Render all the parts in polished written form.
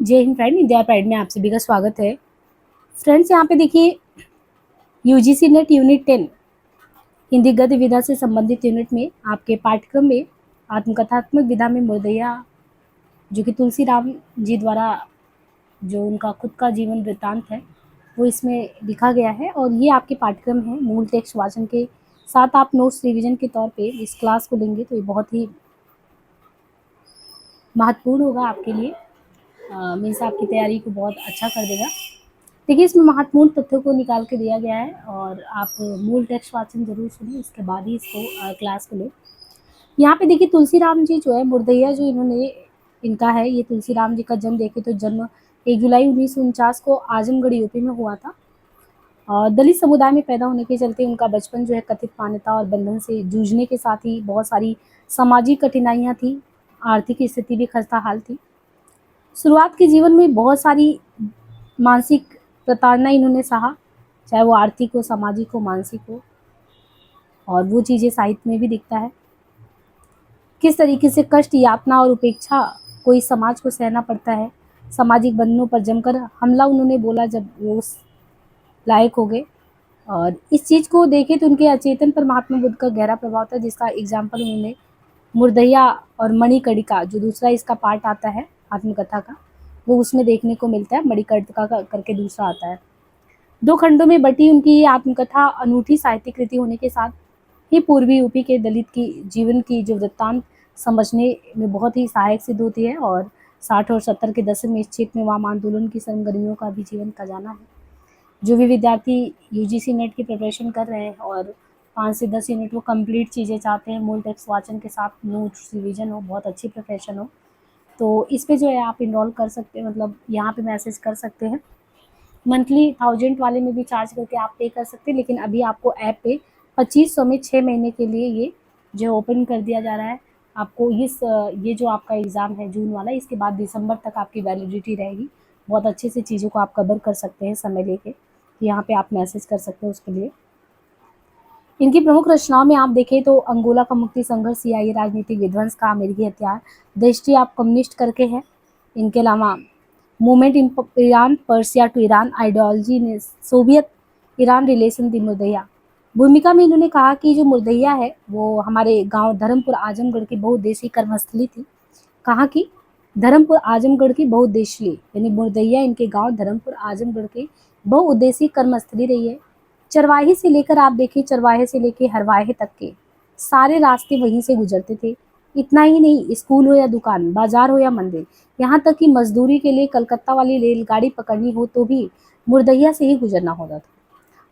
जय Hind friend, India pride में आप सभी का स्वागत है। फ्रेंड्स, यहाँ पे देखिए यूजीसी नेट यूनिट 10 हिंदी गद्य विधा से संबंधित यूनिट में आपके पाठ्यक्रम में आत्मकथात्मक विधा में मुर्दैया, जो कि तुलसी राम जी द्वारा जो उनका खुद का जीवन वृत्तांत है वो इसमें लिखा गया है और ये आपके पाठ्यक्रम है। मूल टेक्स्ट वाचन के साथ आप नोट्स रिवीजन के तौर पे इस क्लास को लेंगे तो ये बहुत ही महत्वपूर्ण होगा आपके लिए। मीन्स आपकी तैयारी को बहुत अच्छा कर देगा। देखिए, इसमें महत्वपूर्ण तथ्यों को निकाल के दिया गया है और आप मूल टेक्स्ट वाचन जरूर सुनिए, इसके बाद ही इसको क्लास को लें। यहाँ पे देखिए तुलसी राम जी जो है मुर्दैया जो इन्होंने इनका है, ये तुलसी राम जी का जन्म देखे तो जन्म 1 जुलाई 1949 को आजमगढ़ यूपी में हुआ था। और दलित समुदाय में पैदा होने के चलते उनका बचपन जो है कथित मान्यता और बंधन से जूझने के साथ ही बहुत सारी सामाजिक कठिनाइयाँ थी, आर्थिक स्थिति भी खस्ता हाल थी। शुरुआत के जीवन में बहुत सारी मानसिक प्रताड़ना इन्होंने सहा, चाहे वो आर्थिक हो, सामाजिक हो, मानसिक हो, और वो चीज़ें साहित्य में भी दिखता है। किस तरीके से कष्ट, यातना और उपेक्षा को इस समाज को सहना पड़ता है। सामाजिक बंधनों पर जमकर हमला उन्होंने बोला जब वो उस लायक हो गए, और इस चीज़ को देखे तो उनके अचेतन पर महात्मा बुद्ध का गहरा प्रभाव था, जिसका एग्जाम्पल उन्होंने मुर्दैया और मणिकर्णिका जो दूसरा इसका पार्ट आता है आत्मकथा का, वो उसमें देखने को मिलता है। मणिकर्णिका का करके दूसरा आता है। 2 खंडों में बटी उनकी ये आत्मकथा अनूठी साहित्यिक कृति होने के साथ ही पूर्वी यूपी के दलित की जीवन की जो वृत्तांत समझने में बहुत ही सहायक सिद्ध होती है। और 60 और 70 के दशक में इस क्षेत्र में वाम आंदोलन की सरगर्मियों का भी जीवन खजाना है। जो भी विद्यार्थी यूजीसी नेट की प्रिपरेशन कर रहे हैं और 5 से 10 यूनिट वो कंप्लीट चीज़ें चाहते हैं, मूल टेक्स्ट वाचन के साथ नोट्स रिवीजन हो, बहुत अच्छी प्रिपरेशन हो, तो इस पे जो है आप इनरोल कर सकते हैं, मतलब यहाँ पे मैसेज कर सकते हैं। मंथली 1000 वाले में भी चार्ज करके आप पे कर सकते हैं, लेकिन अभी आपको ऐप पे 2500 में 6 महीने के लिए ये जो ओपन कर दिया जा रहा है। आपको ये जो आपका एग्ज़ाम है जून वाला, इसके बाद दिसंबर तक आपकी वैलिडिटी रहेगी। बहुत अच्छे से चीज़ों को आप कवर कर सकते हैं समय लेके, तो यहाँ पे आप मैसेज कर सकते हैं उसके लिए। इनकी प्रमुख रचनाओं में आप देखें तो अंगोला का मुक्ति संघर्ष, सीआईए राजनीतिक विध्वंस का अमेरिकी हथियार, द हिस्ट्री ऑफ कम्युनिस्ट करके है। इनके अलावा movement in Iran, Persia to Iran ideology ने सोवियत ईरान रिलेशन दी मुर्दैया। भूमिका में इन्होंने कहा कि जो मुर्दैया है वो हमारे गांव धर्मपुर आजमगढ़ की बहुउद्देशीय कर्मस्थली थी। कहाँ की? धर्मपुर आजमगढ़ की बहुउद्देशीय, यानी मुर्दैया इनके गांव धर्मपुर आजमगढ़ के बहुउद्देशीय कर्मस्थली रही है। चरवाहे से लेकर आप देखिए, चरवाहे से लेकर हरवाहे तक के सारे रास्ते वहीं से गुजरते थे। इतना ही नहीं, स्कूल हो या दुकान, बाजार हो या मंदिर, यहाँ तक कि मजदूरी के लिए कलकत्ता वाली रेलगाड़ी पकड़नी हो तो भी मुर्दैया से ही गुजरना होता था।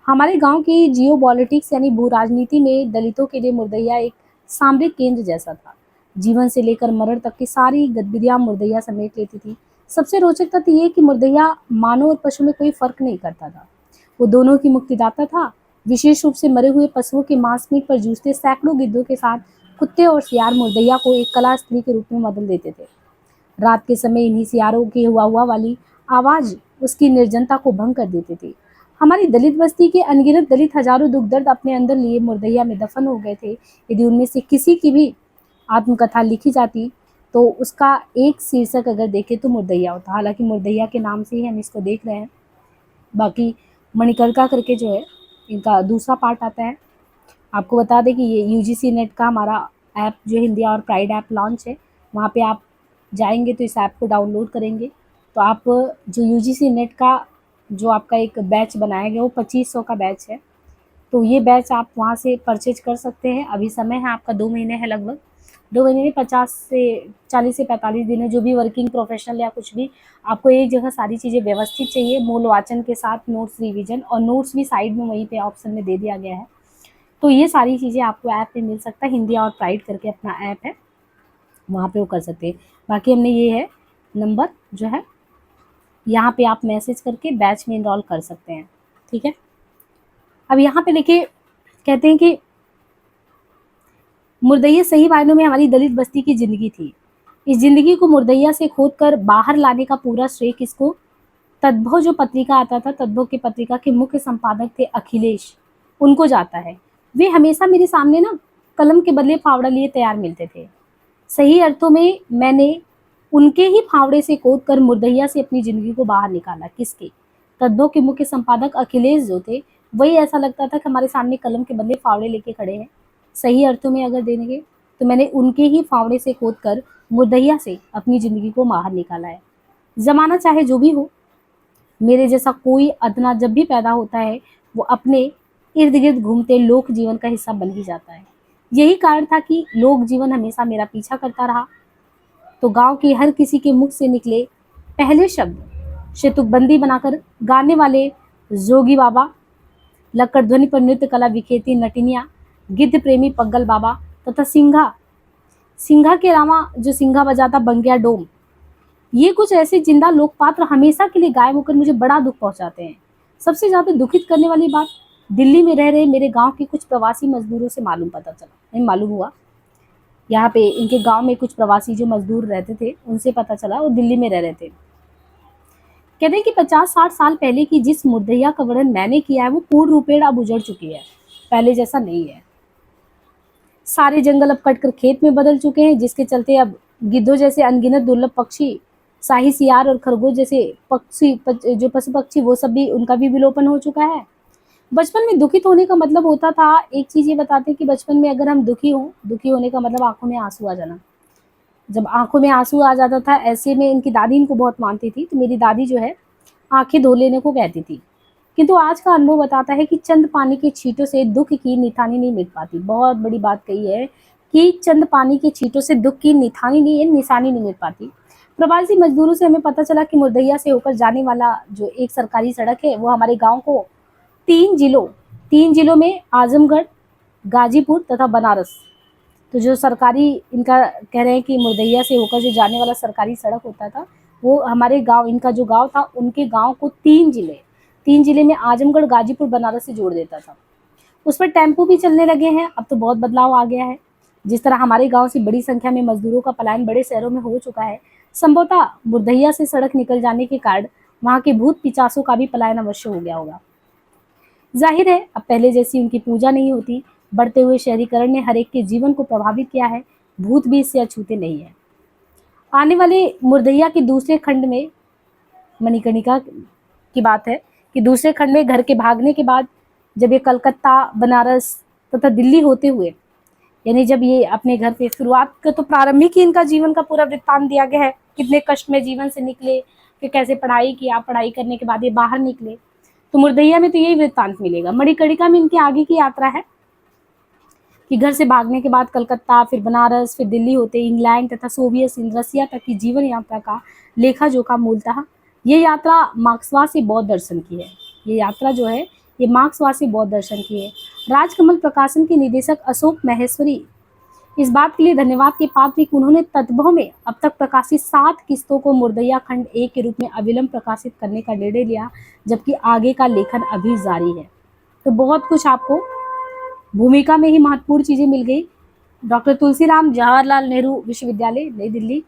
हमारे गांव की जियोपॉलिटिक्स यानी भू राजनीति में दलितों के लिए मुर्दैया एक सामरिक केंद्र जैसा था। जीवन से लेकर मरण तक की सारी गतिविधियां मुर्दैया समेट लेती थी। सबसे रोचक तथ्य ये कि मुर्दैया मानव और पशु में कोई फर्क नहीं करता था, वो दोनों की मुक्तिदाता था। विशेष रूप से मरे हुए पशुओं के मांस मीट पर जूझते सैकड़ों गिद्धों के साथ कुत्ते और सियार मुर्दैया को एक कला स्त्री के रूप में बदल देते थे। रात के समय इन्हीं सियारों की हुआ वाली आवाज उसकी निर्जनता को भंग कर देती थी। हमारी दलित बस्ती के अनगिनत दलित हजारों दुख दर्द अपने अंदर लिए मुर्दैया में दफन हो गए थे। यदि उनमें से किसी की भी आत्मकथा लिखी जाती तो उसका एक शीर्षक अगर देखें तो मुर्दैया होता। हालांकि मुर्दैया के नाम से ही हम इसको देख रहे हैं। बाकी मणिकर्णिका करके जो है इनका दूसरा पार्ट आता है। आपको बता दें कि ये यूजीसी नेट का हमारा ऐप जो हिंदी और प्राइड ऐप लॉन्च है, वहाँ पे आप जाएंगे तो इस ऐप को डाउनलोड करेंगे तो आप जो यूजीसी नेट का जो आपका एक बैच बनाया गया वो 2500 का बैच है, तो ये बैच आप वहाँ से परचेज कर सकते हैं। अभी समय है आपका 2 महीने है, लगभग 2 महीने में 40 से 45 दिन है। जो भी वर्किंग प्रोफेशनल या कुछ भी, आपको एक जगह सारी चीज़ें व्यवस्थित चाहिए, मूल वाचन के साथ नोट्स रिवीजन, और नोट्स भी साइड में वहीं पे ऑप्शन में दे दिया गया है। तो ये सारी चीज़ें आपको ऐप पे मिल सकता है। हिंदी और प्राइड करके अपना ऐप है, वहाँ पे वो कर सकते हैं। बाकी हमने ये है नंबर जो है यहाँ पे आप मैसेज करके बैच में इनरोल कर सकते हैं, ठीक है। अब यहाँ पे देखिए कहते हैं कि मुर्दैया सही मायनों में हमारी दलित बस्ती की जिंदगी थी। इस जिंदगी को मुर्दैया से खोद कर बाहर लाने का पूरा श्रेय किसको? तद्भव जो पत्रिका आता था, तद्भव की पत्रिका के मुख्य संपादक थे अखिलेश, उनको जाता है। वे हमेशा मेरे सामने ना कलम के बदले फावड़ा लिए तैयार मिलते थे। सही अर्थों में मैंने उनके ही फावड़े से खोद कर मुर्दैया से अपनी जिंदगी को बाहर निकाला। किसके? कदमों के मुख्य संपादक अखिलेश जो थे, वही ऐसा लगता था कि हमारे सामने कलम के बदले फावड़े लेके खड़े हैं। सही अर्थों में अगर देंगे तो मैंने उनके ही फावड़े से खोद कर मुर्दैया से अपनी जिंदगी को बाहर निकाला है। जमाना चाहे जो भी हो, मेरे जैसा कोई अदना जब भी पैदा होता है वो अपने इर्द गिर्द घूमते लोक जीवन का हिस्सा बन ही जाता है। यही कारण था कि लोक जीवन हमेशा मेरा पीछा करता रहा। तो गांव के हर किसी के मुख से निकले पहले शब्द से तुकबंदी बनाकर गाने वाले जोगी बाबा, लक्कड़ ध्वनि पर नृत्य कला विखेती नटिनिया, गिद्ध प्रेमी पग्गल बाबा तथा सिंघा सिंघा के अलावा जो सिंघा बजाता बंगिया डोम, ये कुछ ऐसे जिंदा लोक पात्र हमेशा के लिए गायब होकर मुझे बड़ा दुख पहुंचाते हैं। सबसे ज्यादा दुखित करने वाली बात दिल्ली में रह रहे मेरे गांव के कुछ प्रवासी मजदूरों से मालूम हुआ। यहाँ पे इनके गांव में कुछ प्रवासी जो मजदूर रहते थे उनसे पता चला, वो दिल्ली में रह रहे थे। कहते हैं कि 50-60 साल पहले की जिस मुर्दैया का वर्णन मैंने किया है वो पूर्ण रूपेण अब उजड़ चुकी है, पहले जैसा नहीं है। सारे जंगल अब कटकर खेत में बदल चुके हैं, जिसके चलते अब गिद्धों जैसे अनगिनत दुर्लभ पक्षी, शाही सियार और खरगोश जैसे जो पशु पक्षी, वो सब भी उनका भी विलोपन हो चुका है। बचपन में दुखित होने का मतलब होता था, एक चीज ये बताते हैं कि बचपन में अगर हम दुखी होने का मतलब आंखों में आंसू आ जाना। जब आंखों में आंसू आ जाता था, ऐसे में इनकी दादी इनको बहुत मानती थी, तो मेरी दादी जो है आंखें धो लेने को कहती थी। किंतु आज का अनुभव बताता है कि चंद पानी के छींटों से दुख की निथानी नहीं मिट पाती। बहुत बड़ी बात कही है कि चंद पानी के छींटों से दुख की निशानी नहीं मिट पाती। प्रवासी मजदूरों से हमें पता चला कि मुर्दैया से होकर जाने वाला जो एक सरकारी सड़क है वो हमारे गांव को तीन जिलों में आजमगढ़, गाजीपुर तथा बनारस, तो जो सरकारी इनका कह रहे हैं कि मुर्दैया से होकर जो जाने वाला सरकारी सड़क होता था वो हमारे गांव, इनका जो गांव था उनके गांव को तीन जिले में आजमगढ़, गाजीपुर, बनारस से जोड़ देता था। उस पर टेम्पो भी चलने लगे हैं। अब तो बहुत बदलाव आ गया है। जिस तरह हमारे गांव से बड़ी संख्या में मजदूरों का पलायन बड़े शहरों में हो चुका है, संभवतः मुर्दैया से सड़क निकल जाने के कारण वहां के भूत पिचासों का भी पलायन अवश्य हो गया होगा। जाहिर है अब पहले जैसी उनकी पूजा नहीं होती। बढ़ते हुए शहरीकरण ने हर एक के जीवन को प्रभावित किया है। भूत भी इससे अछूते नहीं है। आने वाले मुर्दैया के दूसरे खंड में मणिकर्णिका की बात है कि दूसरे खंड में घर के भागने के बाद जब ये कलकत्ता, बनारस तथा दिल्ली होते हुए, यानी जब ये अपने घर पे शुरुआत का तो प्रारंभिक ही इनका जीवन का पूरा वृत्तांत दिया गया है। कितने कष्ट में जीवन से निकले, फिर कैसे पढ़ाई किया, पढ़ाई करने के बाद ये बाहर निकले। तो मुर्दैया में तो यही वृत्तांत मिलेगा। मणिकर्णिका में इनकी आगे की यात्रा है कि घर से भागने के बाद कलकत्ता, फिर बनारस, फिर दिल्ली होते इंग्लैंड तथा सोवियत संघ, रसिया तक की जीवन यात्रा का लेखा जोखा मूलतः ये यात्रा मार्क्सवाद से बौद्ध दर्शन की है। ये यात्रा जो है ये मार्क्सवाद से बौद्ध दर्शन की है। राजकमल प्रकाशन के निदेशक अशोक महेश्वरी इस बात के लिए धन्यवाद के पात्र कि उन्होंने तत्भव में अब तक प्रकाशित 7 किस्तों को मुर्दैया खंड 1 के रूप में अविलंब प्रकाशित करने का निर्णय लिया, जबकि आगे का लेखन अभी जारी है। तो बहुत कुछ आपको भूमिका में ही महत्वपूर्ण चीजें मिल गई। डॉक्टर तुलसीराम जवाहरलाल नेहरू विश्वविद्यालय, नई दिल्ली।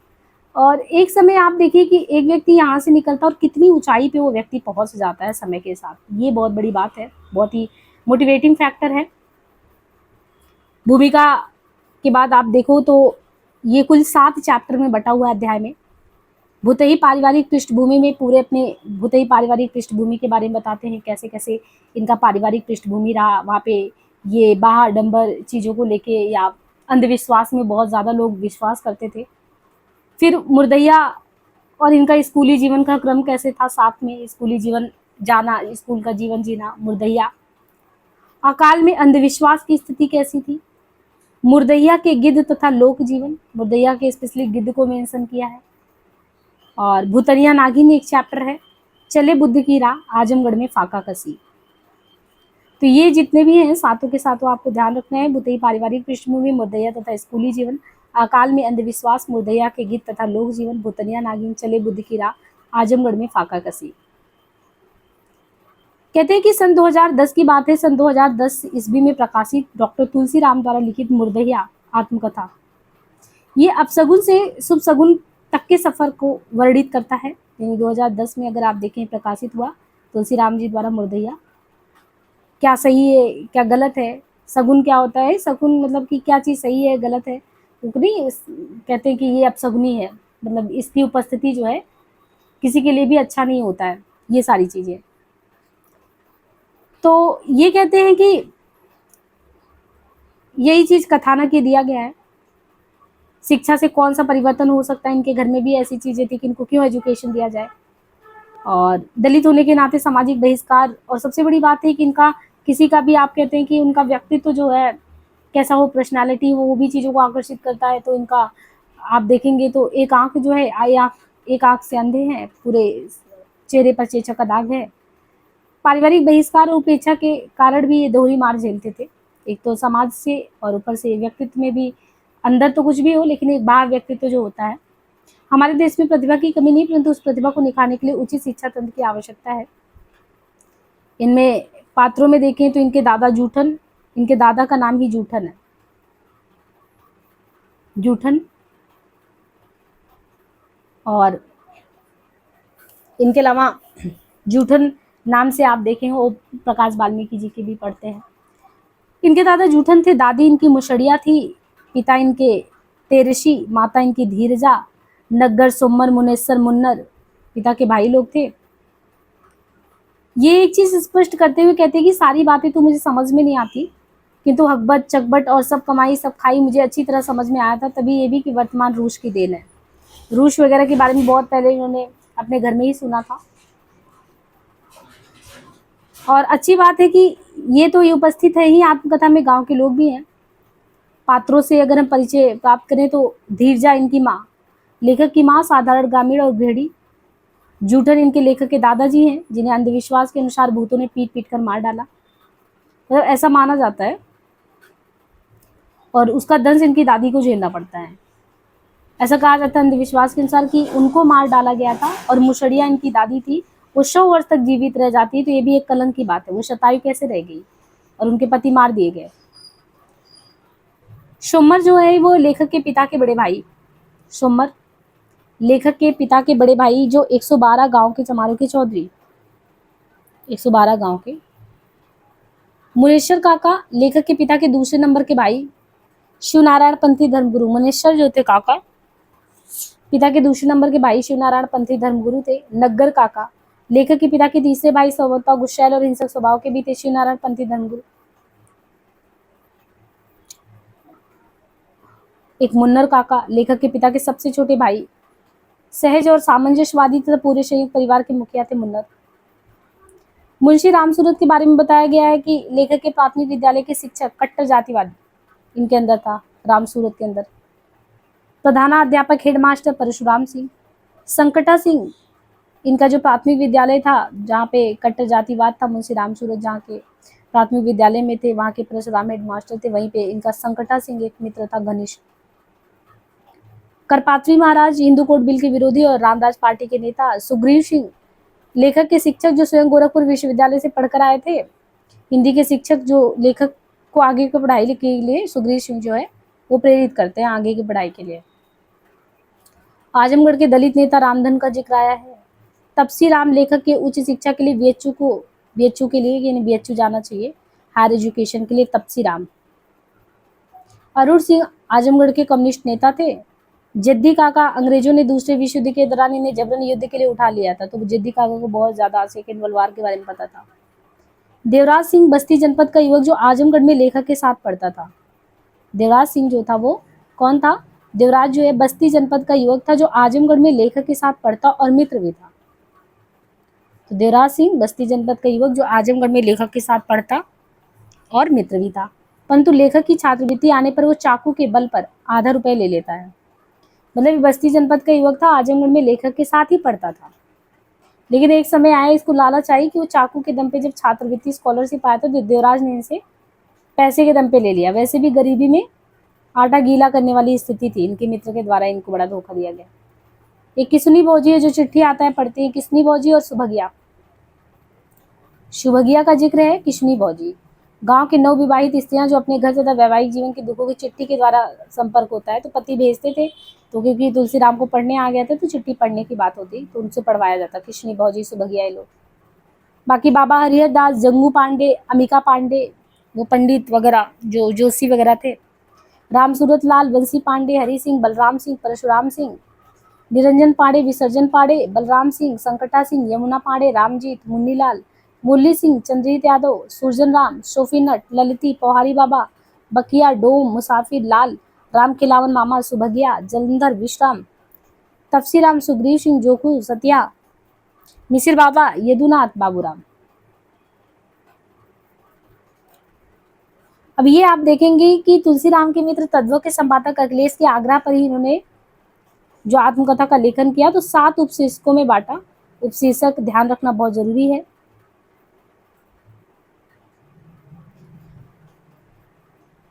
और एक समय आप देखिए कि एक व्यक्ति यहाँ से निकलता और कितनी ऊंचाई पे वो व्यक्ति पहुंच जाता है समय के साथ। ये बहुत बड़ी बात है, बहुत ही मोटिवेटिंग फैक्टर है। भूमिका के बाद आप देखो तो ये कुल 7 चैप्टर में बटा हुआ अध्याय में भूतही पारिवारिक पृष्ठभूमि में पूरे अपने भूतही पारिवारिक पृष्ठभूमि के बारे में बताते हैं, कैसे कैसे इनका पारिवारिक पृष्ठभूमि रहा। वहाँ पे ये बाहर डंबर चीज़ों को लेके या अंधविश्वास में बहुत ज़्यादा लोग विश्वास करते थे। फिर मुर्दैया और इनका स्कूली जीवन का क्रम कैसे था, साथ में स्कूली जीवन जाना, स्कूल का जीवन जीना। मुर्दैया अकाल में अंधविश्वास की स्थिति कैसी थी। मुर्दैया के गिद्ध तथा लोक जीवन, मुर्दैया के स्पेशली गिद्ध को मेंशन किया है। और भूतनिया नागिन एक चैप्टर है। चले बुद्ध की राह, आजमगढ़ में फाका कसी। तो ये जितने भी हैं सातों के सातों आपको ध्यान रखना है। भूतही पारिवारिक पृष्ठभूमि, मुर्दैया तथा स्कूली जीवन, अकाल में अंधविश्वास, मुर्दैया के गिद्ध तथा लोक जीवन, भूतनिया नागिन, चले बुद्ध की राह, आजमगढ़ में फाका कसी। कहते हैं कि सन 2010 की बात है। सन 2010 ईस्वी में प्रकाशित डॉक्टर तुलसीराम द्वारा लिखित मुर्दैया आत्मकथा, ये अपशगुन से शुभ शगुन तक के सफर को वर्णित करता है। यानी 2010 में अगर आप देखें प्रकाशित हुआ तुलसीराम जी द्वारा मुर्दैया। क्या सही है क्या गलत है, शगुन क्या होता है, शगुन मतलब कि क्या चीज़ सही है गलत है, नहीं कहते हैं कि ये अपशगुनी है, मतलब इसकी उपस्थिति जो है किसी के लिए भी अच्छा नहीं होता है, ये सारी चीज़ें। तो ये कहते हैं कि यही चीज़ कथानक ये दिया गया है। शिक्षा से कौन सा परिवर्तन हो सकता है, इनके घर में भी ऐसी चीज़ें थी कि इनको क्यों एजुकेशन दिया जाए। और दलित होने के नाते सामाजिक बहिष्कार, और सबसे बड़ी बात है कि इनका किसी का भी आप कहते हैं कि उनका व्यक्तित्व जो है कैसा हो, पर्सनालिटी वो भी चीज़ों को आकर्षित करता है। तो इनका आप देखेंगे तो एक आँख जो है, एक आँख से अंधे हैं, पूरे चेहरे पर चेचक का दाग है। पारिवारिक बहिष्कार और उपेक्षा के कारण भी ये दोहरी मार झेलते थे, एक तो समाज से और ऊपर से व्यक्तित्व में भी। अंदर तो कुछ भी हो लेकिन एक बाहर व्यक्तित्व जो होता है। हमारे देश में प्रतिभा की कमी नहीं, परंतु उस प्रतिभा को निखारने के लिए उचित शिक्षा तंत्र की आवश्यकता है। इनमें पात्रों में देखें तो इनके दादा जूठन, इनके दादा का नाम ही जूठन है, जूठन। और इनके अलावा जूठन नाम से आप देखें वो प्रकाश वाल्मीकि जी के भी पढ़ते हैं। इनके दादा जूठन थे, दादी इनकी मुशड़िया थी, पिता इनके तेरशी, माता इनकी धीरजा, नग्गर, सोमर, मुनेसर, मुन्नर पिता के भाई लोग थे। ये एक चीज स्पष्ट करते हुए कहते हैं कि सारी बातें तो मुझे समझ में नहीं आती, किंतु हकबत, चकबट और सब कमाई सब खाई मुझे अच्छी तरह समझ में आया था। तभी ये भी कि वर्तमान रूस की देन है। रूस वगैरह के बारे में बहुत पहले इन्होंने अपने घर में ही सुना था। और अच्छी बात है कि ये तो ये उपस्थित है ही आत्मकथा में, गांव के लोग भी हैं। पात्रों से अगर हम परिचय प्राप्त करें तो धीरजा इनकी माँ, लेखक की माँ साधारण ग्रामीण और गृहिणी। जूठन इनके लेखक के दादाजी हैं, जिन्हें अंधविश्वास के अनुसार भूतों ने पीट पीट कर मार डाला, मतलब ऐसा माना जाता है। और उसका दंश इनकी दादी को झेलना पड़ता है। ऐसा कहा जाता है अंधविश्वास के अनुसार कि उनको मार डाला गया था। और मुशड़िया इनकी दादी थी, वो 100 वर्ष तक जीवित रह जाती है, तो ये भी एक कलंक की बात है। वो शतायु कैसे रह गई और उनके पति मार दिए गए। सोमर जो है वो लेखक के पिता के बड़े भाई, सोमर लेखक के पिता के बड़े भाई जो 112 गांव के चमारों के चौधरी, 112 गांव के। मुनेश्वर काका लेखक के पिता के दूसरे नंबर के भाई, शिवनारायण पंथी धर्मगुरु। मुनेश्वर जो थे काका, पिता के दूसरे नंबर के भाई शिवनारायण पंथी धर्मगुरु थे। नग्गर काका लेखक के पिता के तीसरे भाई, स्वभावतः गुस्सैल और हिंसक स्वभाव के भी थे, शिवनारायण पंथी धर्मगुरु। एक मुन्नर काका लेखक के पिता के सबसे छोटे भाई, सहज और सामंजस्यवादी तथा पूरे संयुक्त परिवार के मुखिया थे मुन्नर। मुंशी रामसूरत के बारे में बताया गया है कि लेखक के प्राथमिक विद्यालय के शिक्षक कट्टर जातिवाद इनके अंदर था, रामसूरत के अंदर। प्रधानाध्यापक हेडमास्टर परशुराम सिंह। संकटा सिंह इनका जो प्राथमिक विद्यालय था जहाँ पे कट्टर जातिवाद था, मुंशी रामसूरत जहाँ के प्राथमिक विद्यालय में थे, वहाँ के परशुराम हेडमास्टर थे, वहीं पे इनका संकटा सिंह एक मित्र था घनिष्ठ। करपात्री महाराज हिंदू कोड बिल के विरोधी और रामराज पार्टी के नेता। सुग्रीव सिंह लेखक के शिक्षक जो स्वयं गोरखपुर विश्वविद्यालय से पढ़कर आए थे, हिंदी के शिक्षक जो लेखक को आगे की पढ़ाई के लिए सुग्रीव सिंह जो है वो प्रेरित करते हैं आगे की पढ़ाई के लिए। आजमगढ़ के दलित नेता रामधन का जिक्र आया है। तपसी राम लेखक के उच्च शिक्षा के लिए बीएचयू के लिए यानी बीएचयू जाना चाहिए हायर एजुकेशन के लिए, तपसी राम। अरुण सिंह आजमगढ़ के कम्युनिस्ट नेता थे। जद्दी काका अंग्रेजों ने दूसरे विश्व युद्ध के दौरान इन्हें जबरन युद्ध के लिए उठा लिया था, तो जद्दी काका को बहुत ज्यादा सेकेंड वर्ल्ड वार के बारे में पता था। देवराज सिंह बस्ती जनपद का युवक जो आजमगढ़ में लेखक के साथ पढ़ता था। देवराज सिंह जो था वो कौन था? देवराज जो है बस्ती जनपद का युवक था जो आजमगढ़ में लेखक के साथ पढ़ता और मित्र भी था। तो देवराज सिंह बस्ती जनपद का युवक जो आजमगढ़ में लेखक के साथ पढ़ता और मित्र भी था, परंतु लेखक की छात्रवृत्ति आने पर वो चाकू के बल पर आधा रुपये ले लेता है। मतलब बस्ती जनपद का युवक था, आजमगढ़ में लेखक के साथ ही पढ़ता था, लेकिन एक समय आया इसको लालच आई कि वो चाकू के दम पे जब छात्रवृत्ति स्कॉलरशिप आया था तो देवराज ने इनसे पैसे के दम पे ले लिया। वैसे भी गरीबी में आटा गीला करने वाली स्थिति थी, इनके मित्र के द्वारा इनको बड़ा धोखा दिया गया। एक किसनी भौजी है जो चिट्ठी आता है पढ़ते हैं, किसनी भौजी और सुभगिया। सुभगिया का जिक्र है, किशनी भौजी गांव के नवविवाहित स्त्रियां जो अपने घर तथा वैवाहिक जीवन के दुखों की चिट्ठी के द्वारा संपर्क होता है, तो पति भेजते थे, तो क्योंकि तुलसीराम को पढ़ने आ गया था तो चिट्ठी पढ़ने की बात होती तो उनसे पढ़वाया जाता, किशनी भौजी सुभगिया लोग। बाकी बाबा हरिहर दास, जंगू पांडे, अमिका पांडे वो पंडित वगैरह जो जोशी वगैरह थे, रामसूरत लाल, बंसी पांडे, हरि सिंह, बलराम सिंह, परशुराम सिंह, निरंजन पांडे, विसर्जन पांडे, बलराम सिंह, संकटा सिंह, यमुना पांडे, रामजीत, मुन्नीलाल, मुरली सिंह, चंद्रजीत यादव, सुरजन राम, शोफी नट, ललिती, पौहारी बाबा, बकिया, डोम, मुसाफिर लाल, राम खिलावन मामा, सुभगिया, जलंधर, विश्राम, तफसीराम, सुग्रीव सिंह, जोखू, सतिया, मिसिर बाबा, यदुनाथ, बाबूराम। अब ये आप देखेंगे कि तुलसीराम के मित्र तत्वों के संपादक अखिलेश के आग्रह पर ही इन्होंने जो आत्मकथा का लेखन किया तो 7 उपशीर्षकों में बांटा। उपशीर्षक ध्यान रखना बहुत जरूरी है।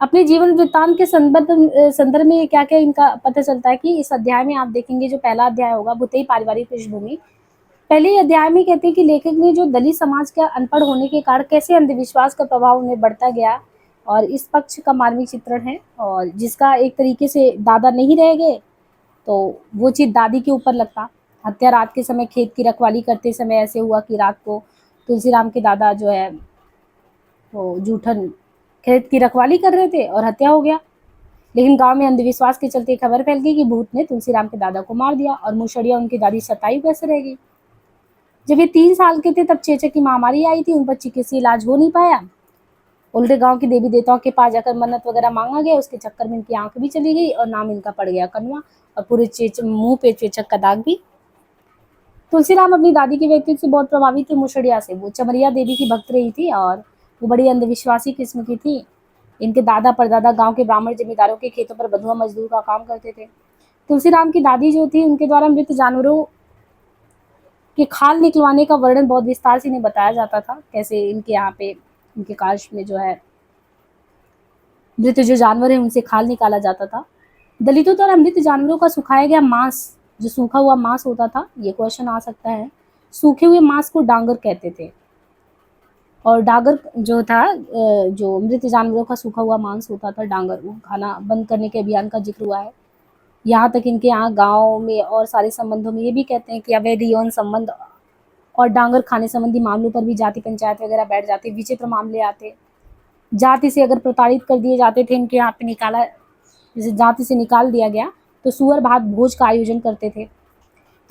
अपने जीवन वृत्तांत के संदर्भ में क्या क्या इनका पता चलता है कि इस अध्याय में आप देखेंगे जो पहला अध्याय होगा भूतई पारिवारिक पृष्ठभूमि। पहले ही अध्याय में कहते हैं कि लेखक ने जो दलित समाज का अनपढ़ होने के कारण कैसे अंधविश्वास का प्रभाव उन्हें बढ़ता गया और इस पक्ष का मार्मिक चित्रण है और जिसका एक तरीके से दादा नहीं रह गए तो वो चीज दादी के ऊपर लगता। हत्या रात के समय खेत की रखवाली करते समय ऐसे हुआ कि रात को तुलसीराम के दादा जो है वो जूठन खेत की रखवाली कर रहे थे और हत्या हो गया। लेकिन गांव में अंधविश्वास के चलते खबर फैल गई कि भूत ने तुलसीराम के दादा को मार दिया और मुशड़िया उनकी दादी सताई कैसे रह गई। जब ये 3 साल के थे तब चेचक की महामारी आई थी, उन पर चिकित्सीय इलाज हो नहीं पाया। उल्टे गांव के देवी देवताओं के पास जाकर मन्नत वगैरह मांगा गया, उसके चक्कर में इनकी आंख भी चली गई और नाम इनका पड़ गया कनवा और पूरे मुंह पे चेचक का दाग भी। तुलसीराम अपनी दादी के व्यक्तित्व से बहुत प्रभावित थे। मुशड़िया से वो चमरिया देवी की भक्त रही थी और वो बड़ी अंधविश्वासी किस्म की थी। इनके दादा परदादा गांव के ब्राह्मण जमींदारों के खेतों पर बंधुआ मजदूर का काम करते थे। तुलसीराम की दादी जो थी उनके द्वारा मृत जानवरों के खाल निकलवाने का वर्णन बहुत विस्तार से इन्हें बताया जाता था, कैसे इनके यहाँ पे इनके काश में जो है मृत जो जानवर है उनसे खाल निकाला जाता था। दलितों द्वारा मृत जानवरों का सुखाया गया मांस, जो सूखा हुआ मांस होता था, ये क्वेश्चन आ सकता है। सूखे हुए मांस को डांगर कहते थे और डांगर जो था जो मृत जानवरों का सूखा हुआ मांस होता था डांगर, वो खाना बंद करने के अभियान का जिक्र हुआ है। यहाँ तक इनके यहाँ गांव में और सारे संबंधों में ये भी कहते हैं कि अवैध यौन संबंध और डांगर खाने संबंधी मामलों पर भी जाति पंचायत वगैरह बैठ जाते, विचित्र मामले आते। जाति से अगर प्रताड़ित कर दिए जाते थे इनके यहाँ पे निकाला, जैसे जाति से निकाल दिया गया तो सुअर भात भोज का आयोजन करते थे।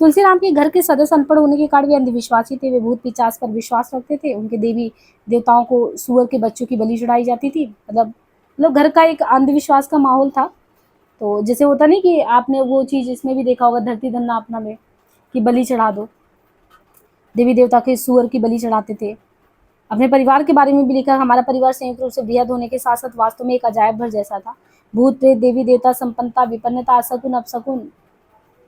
तुलसीराम के घर के सदस्य अनपढ़ होने के कारण वे अंधविश्वासी थे, वे भूत पिचास पर विश्वास रखते थे। उनके देवी देवताओं को सुअर के बच्चों की बलि चढ़ाई जाती थी। मतलब घर का एक अंधविश्वास का माहौल था। तो जैसे होता नहीं कि आपने वो चीज़ इसमें भी देखा होगा धरती धन्ना अपना में कि बलि चढ़ा दो, देवी देवता के सुअर की बलि चढ़ाते थे। अपने परिवार के बारे में भी लिखा, हमारा परिवार संयुक्त रूप से बेहद होने के साथ साथ वास्तव में एक अजायब घर जैसा था। भूत प्रेत देवी देवता संपन्नता विपन्नता सकुन अपसकुन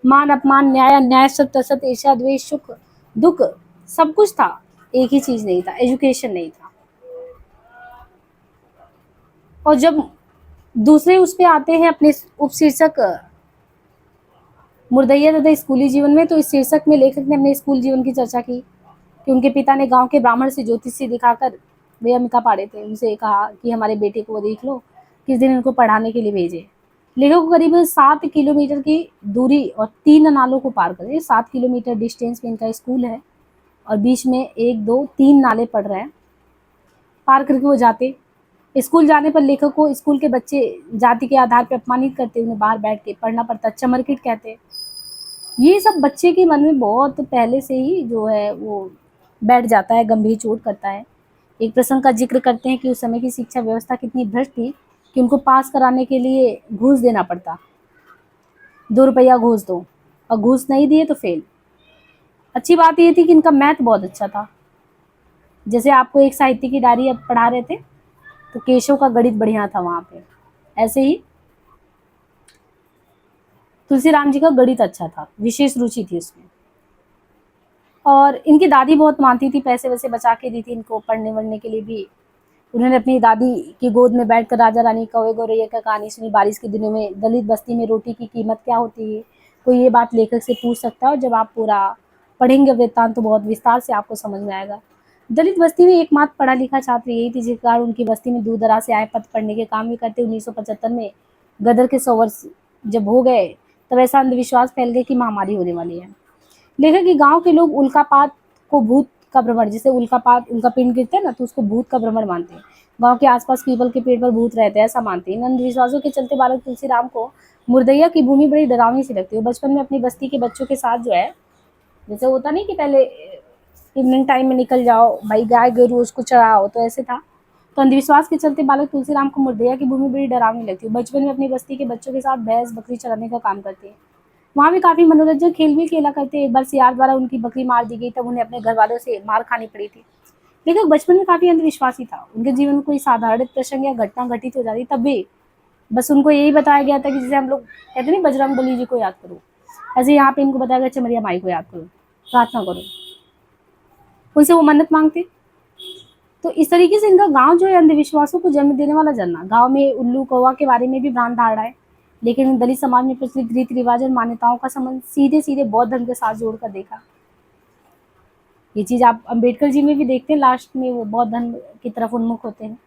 मान अपमान न्याय अन्याय सत्य असत्य ईर्ष्या द्वेष सुख दुख सब कुछ था, एक ही चीज नहीं था, एजुकेशन नहीं था। और जब दूसरे उस पे आते हैं अपने उपशीर्षक मुर्दैया तथा स्कूली जीवन में, तो इस शीर्षक में लेखक ने अपने स्कूल जीवन की चर्चा की कि उनके पिता ने गांव के ब्राह्मण से ज्योतिषी दिखाकर वे अमिका पाड़े थे, उनसे कहा कि हमारे बेटे को देख लो, किस दिन इनको पढ़ाने के लिए भेजे। लेखक को करीब 7 किलोमीटर की दूरी और 3 नालों को पार करें, 7 किलोमीटर डिस्टेंस पे इनका स्कूल है और बीच में 1 2 3 नाले पड़ रहे हैं, पार करके वो जाते। स्कूल जाने पर लेखक को स्कूल के बच्चे जाति के आधार पर अपमानित करते, उन्हें बाहर बैठ के पढ़ना पड़ता, चमरकिट कहते। ये सब बच्चे के मन में बहुत पहले से ही जो है वो बैठ जाता है, गंभीर चोट करता है। एक प्रसंग का जिक्र करते हैं कि उस समय की शिक्षा व्यवस्था कितनी भ्रष्ट थी कि उनको पास कराने के लिए घूस देना पड़ता, 2 रुपया घूस दो, और घूस नहीं दिए तो फेल। अच्छी बात ये थी कि इनका मैथ बहुत अच्छा था। जैसे आपको एक साहित्य की डायरी अब पढ़ा रहे थे तो केशव का गणित बढ़िया था वहाँ पे, ऐसे ही तुलसीराम जी का गणित अच्छा था, विशेष रुचि थी उसमें। और इनकी दादी बहुत मानती थी, पैसे वैसे बचा के दी थी इनको पढ़ने वढ़ने के लिए भी। उन्होंने अपनी दादी की गोद में बैठकर राजा रानी कौवे गौरैया का कहानी सुनी। बारिश के दिनों में दलित बस्ती में रोटी की कीमत क्या होती है, कोई ये बात लेखक से पूछ सकता है। और जब आप पूरा पढ़ेंगे वृत्तांत तो बहुत विस्तार से आपको समझ में आएगा। दलित बस्ती में एकमात्र पढ़ा लिखा छात्र यही थी, जिस कारण उनकी बस्ती में दूर दराज से आए पद पढ़ने के काम भी करते। 1975 में गदर के 100 वर्ष जब हो गए तब ऐसा अंधविश्वास फैल गया कि महामारी होने वाली है। लेखक के गांव के लोग उल्कापात को भूत का भ्रमण, जैसे उल्का पिंड गिरता है ना, तो उसको भूत का भ्रमण मानते हैं। गांव के आसपास पीपल के पेड़ पर भूत रहते हैं, ऐसा मानते हैं। इन अंधविश्वासों के चलते बालक तुलसीराम को मुर्दैया की भूमि बड़ी डरावनी सी लगती है। वो बचपन में अपनी बस्ती के बच्चों के साथ जो है, जैसे होता नहीं कि पहले इवनिंग टाइम में निकल जाओ भाई, गाय गरू उसको चराओ, तो ऐसे था। तो अंधविश्वास के चलते बालक तुलसीराम को मुर्दैया की भूमि बड़ी डरावनी लगती है। बचपन में अपनी बस्ती के बच्चों के साथ भैंस बकरी चराने का काम करते हैं। वहाँ भी काफी मनोरंजक खेल भी खेला करते हैं। एक बार सियार द्वारा उनकी बकरी मार दी गई, तब उन्हें अपने घर वालों से मार खानी पड़ी थी। लेकिन बचपन में काफी अंधविश्वासी था। उनके जीवन में कोई साधारण प्रसंग या घटना घटित हो जाती, तब भी बस उनको यही बताया गया था कि जैसे हम लोग कहते नहीं बजरंग बली जी को याद करो, ऐसे यहाँ पे इनको बताया गया चमरिया माई को याद करो, प्रार्थना करो, उनसे वो मन्नत मांगते। तो इस तरीके से इनका गांव जो है अंधविश्वासों को जन्म देने वाला जानना। गांव में उल्लू कौवा के बारे में भी भ्रांत धारणा है, लेकिन दलित समाज में प्रचलित रीति रिवाज और मान्यताओं का संबंध सीधे सीधे बौद्ध धर्म के साथ जोड़कर देखा। ये चीज आप अम्बेडकर जी में भी देखते हैं, लास्ट में वो बौद्ध धर्म की तरफ उन्मुख होते हैं।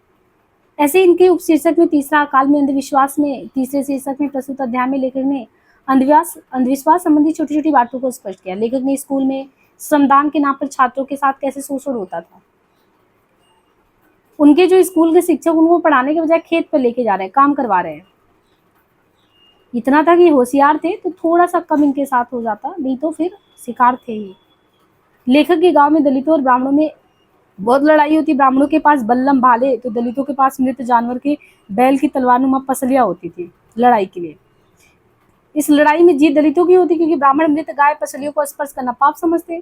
ऐसे इनके उपशीर्षक में तीसरा काल में अंधविश्वास में तीसरे शीर्षक में प्रस्तुत अध्याय में लेखक ने अंधविश्वास संबंधी छोटी छोटी बातों को स्पष्ट किया। लेखक ने स्कूल में श्रमदान के नाम पर छात्रों के साथ कैसे शोषण होता था। उनके जो स्कूल के शिक्षक उनको पढ़ाने के बजाय खेत पर लेके जा रहे हैं, काम करवा रहे हैं। इतना था कि होशियार थे तो थोड़ा सा कम इनके साथ हो जाता, नहीं तो फिर शिकार थे ही। लेखक के गांव में दलितों और ब्राह्मणों में बहुत लड़ाई होती। ब्राह्मणों के पास बल्लम भाले, तो दलितों के पास मृत जानवर के बैल की तलवारनुमा पसलियां होती थी लड़ाई के लिए। इस लड़ाई में जीत दलितों की होती, क्योंकि ब्राह्मण मृत गाय पसलियों को स्पर्श करना पाप समझते।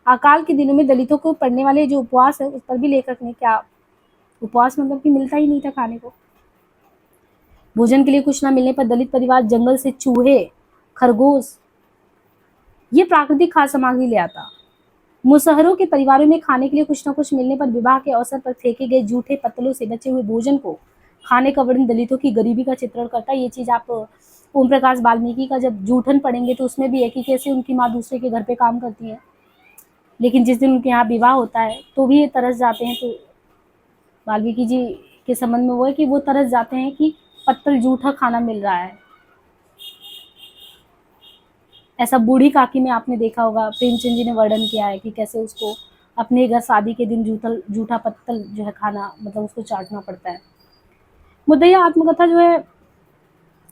अकाल के दिनों में दलितों को पड़ने वाले जो उपवास है, उस पर भी लेखक ने क्या, उपवास मतलब कि मिलता ही नहीं था खाने को। भोजन के लिए कुछ न मिलने पर दलित परिवार जंगल से चूहे, खरगोश, ये प्राकृतिक खाद्य सामग्री ले आता। मुसहरों के परिवारों में खाने के लिए कुछ न कुछ मिलने पर विवाह के अवसर पर फेंके गए जूठे पत्तलों से बचे हुए भोजन को खाने का वर्णन दलितों की गरीबी का चित्रण करता है। ये चीज आप ओम प्रकाश वाल्मीकि का जब जूठन पढ़ेंगे तो उसमें भी है कि कैसे उनकी माँ दूसरे के घर पे काम करती है, लेकिन जिस दिन उनके यहाँ विवाह होता है तो भी ये तरस जाते हैं। तो वाल्मीकि जी के संबंध में वो है कि वो तरस जाते हैं कि पत्तल जूठा खाना मिल रहा है। ऐसा बूढ़ी काकी में आपने देखा होगा, प्रेमचंद जी ने वर्णन किया है कि कैसे उसको अपने घर शादी के दिन जूठा पत्तल जो है खाना, मतलब उसको चाटना पड़ता है। मुद्दैया आत्मकथा जो है,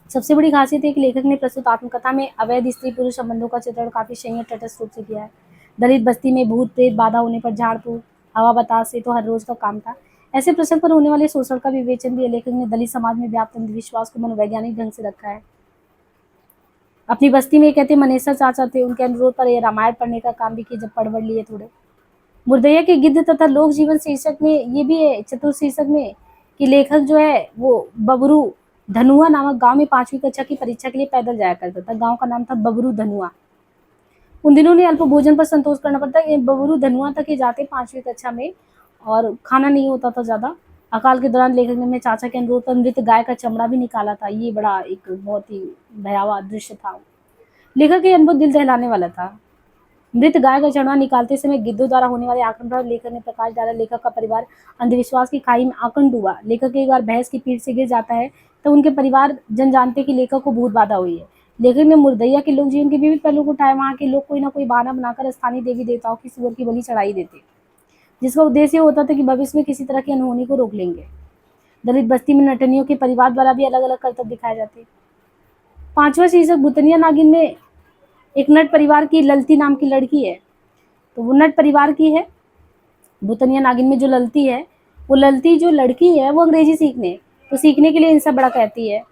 सबसे बड़ी खासियत है कि लेखक ने प्रस्तुत आत्मकथा में अवैध स्त्री पुरुष संबंधों का चित्रण काफी संयम तटस्थ रूप से किया है। दलित बस्ती में भूत प्रेत बाधा होने पर झाड़ फूक, हवा बतास से तो हर रोज का काम था। ऐसे प्रसंग पर होने वाले शोषण का विवेचन भी लेखक ने दलित समाज में व्याप्त अंधविश्वास को मनोवैज्ञानिक ढंग से रखा है। अपनी बस्ती में कहते मनेसर चाचा थे, उनके अनुरोध पर यह रामायण पढ़ने का काम भी किया जब पढ़ लिए थोड़े। मुर्दैया के गिद्ध तथा लोक जीवन शीर्षक में ये भी है, चतुर्थ शीर्षक में, कि लेखक जो है वो बबरू धनुआ नामक गांव में 5वीं कक्षा की परीक्षा के लिए पैदल जाया करता था। गांव का नाम था बबरू धनुआ। उन दिनों ने अल्प भोजन पर संतोष करना पड़ता है। बबरू धनुआ तक ही जाते 5वीं कक्षा में, और खाना नहीं होता था ज्यादा। अकाल के दौरान लेखक ने अपने चाचा के अनुरोध पर मृत गाय का चमड़ा भी निकाला था। ये बड़ा एक बहुत ही भयावह दृश्य था। लेखक के अनुभव दिल दहलाने वाला था। मृत गाय का चमड़ा निकालते समय गिद्धों द्वारा होने वाले आक्रमण पर लेखक ने प्रकाश डाला। लेखक का परिवार अंधविश्वास की खाई में आकंड डूबा। लेखक एक बार भैंस की पीठ से गिर जाता है तो उनके परिवार जन जानते कि लेखक को भूत बाधा हुई है। लेखक ने मुर्दैया के लोक जीवन के विविध पहलुओं को उठाया। वहाँ के लोग कोई ना कोई बहाना बनाकर स्थानीय देवी देवताओं की सूअर की बलि चढ़ाई देते, जिसका उद्देश्य होता था कि भविष्य में किसी तरह की अनहोनी को रोक लेंगे। दलित बस्ती में नटनियों के परिवार द्वारा भी अलग अलग कर्तव्य दिखाए जाते। 5वां शीर्षक भूतनिया नागिन में एक नट परिवार की ललती नाम की लड़की है। तो वो नट परिवार की है। भूतनिया नागिन में जो ललती है, वो ललती जो लड़की है वो अंग्रेजी सीखने के लिए इनसे बड़ा कहती है,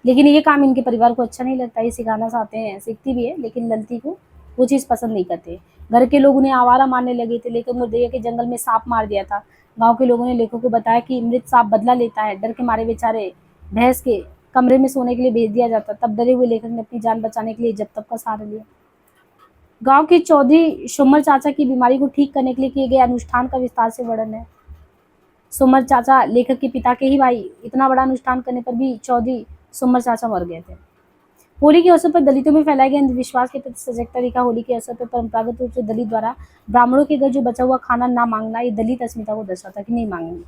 लेकिन ये काम इनके परिवार को अच्छा नहीं लगता। ये सिखाना चाहते हैं, सीखती भी है, लेकिन ललती को वो चीज़ पसंद नहीं करते। घर के लोग उन्हें आवारा मारने लगे थे। लेकिन मुर्दैया के जंगल में सांप मार दिया था। गांव के लोगों ने लेखक को बताया कि मृत सांप बदला लेता है। डर के मारे बेचारे भैंस के कमरे में सोने के लिए भेज दिया जाता। तब डरे हुए लेखक ने अपनी जान बचाने के लिए जब तब का सहारा लिया। गांव के चौधरी सोमर चाचा की बीमारी को ठीक करने के लिए किए गए अनुष्ठान का विस्तार से वर्णन है। सोमर चाचा लेखक के पिता के ही भाई। इतना बड़ा अनुष्ठान करने पर भी चौधरी सोमर चाचा मर गए थे। होली के अवसर पर दलितों में फैलाए गए अंधविश्वास के प्रति सजगता दिखा। होली के अवसर पर परंपरागत रूप से दलित द्वारा ब्राह्मणों के घर जो बचा हुआ खाना ना मांगना, ये दलित अस्मिता को दर्शाता कि नहीं मांगेंगे।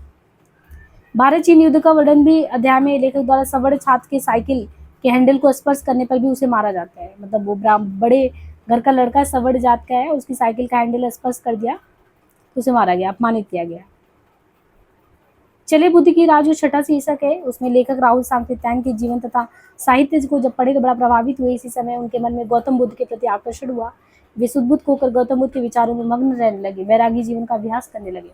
भारत चीन युद्ध का वर्णन भी अध्याय में लेखक द्वारा सवर्ण छात्र के साइकिल के हैंडल को स्पर्श करने पर भी उसे मारा जाता है। मतलब वो बड़े घर का लड़का सवर्ण जात का है, उसकी साइकिल का हैंडल स्पर्श कर दिया तो उसे मारा गया, अपमानित किया गया। चले बुद्ध की राह जो छठा शीर्षक है, उसमें लेखक राहुल सांकृत्यायन के जीवन तथा साहित्य को जब पढ़े तो बड़ा प्रभावित हुए। इसी समय उनके मन में गौतम बुद्ध के प्रति आकर्षण हुआ। वे सुदबुद्ध होकर गौतम बुद्ध के विचारों में मग्न रहने लगे, वैरागी जीवन का अभ्यास करने लगे।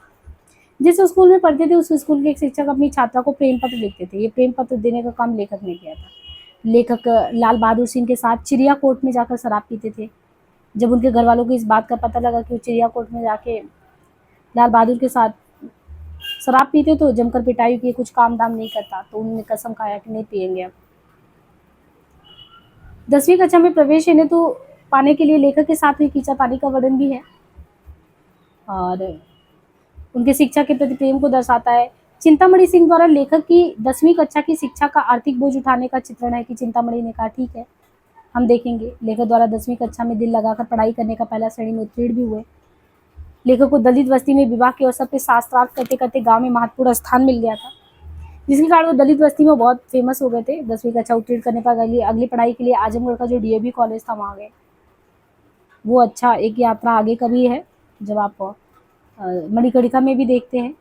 जिस स्कूल में पढ़ते थे उस स्कूल के एक शिक्षक अपनी छात्रा को प्रेम पत्र लिखते थे। ये प्रेम पत्र देने का काम लेखक ने किया था। लेखक लाल बहादुर सिंह के साथ चिड़ियाकोट में जाकर शराब पीते थे। जब उनके घर वालों को इस बात का पता लगा कि वो चिड़ियाकोट में जाके लाल बहादुर के साथ शराब पीते तो जमकर पिटाई की, कुछ काम दाम नहीं करता, तो उन्होंने कसम खाया कि नहीं पिएंगे अब। 10वीं कक्षा में प्रवेश लेने तो पाने के लिए लेखक के साथ हुई खींचातानी का वर्णन भी है और उनके शिक्षा के प्रति प्रेम को दर्शाता है। चिंतामणि सिंह द्वारा लेखक की 10वीं कक्षा की शिक्षा का आर्थिक बोझ उठाने का चित्रण है कि चिंतामणि ने कहा ठीक है हम देखेंगे। लेखक द्वारा 10वीं कक्षा में दिल लगाकर पढ़ाई करने का पहला श्रेणी में उत्तीर्ण भी हुए। लेखक को दलित बस्ती में विवाह के अवसर पर शास्त्रार्थ करते करते गांव में महत्वपूर्ण स्थान मिल गया था, जिसके कारण वो दलित बस्ती में बहुत फेमस हो गए थे। 10वीं कक्षा उत्तीर्ण करने पर अगली पढ़ाई के लिए आजमगढ़ का जो डीएवी कॉलेज था वहाँ गए। वो अच्छा एक यात्रा आगे का भी है, जब आप मणिकर्णिका में भी देखते हैं।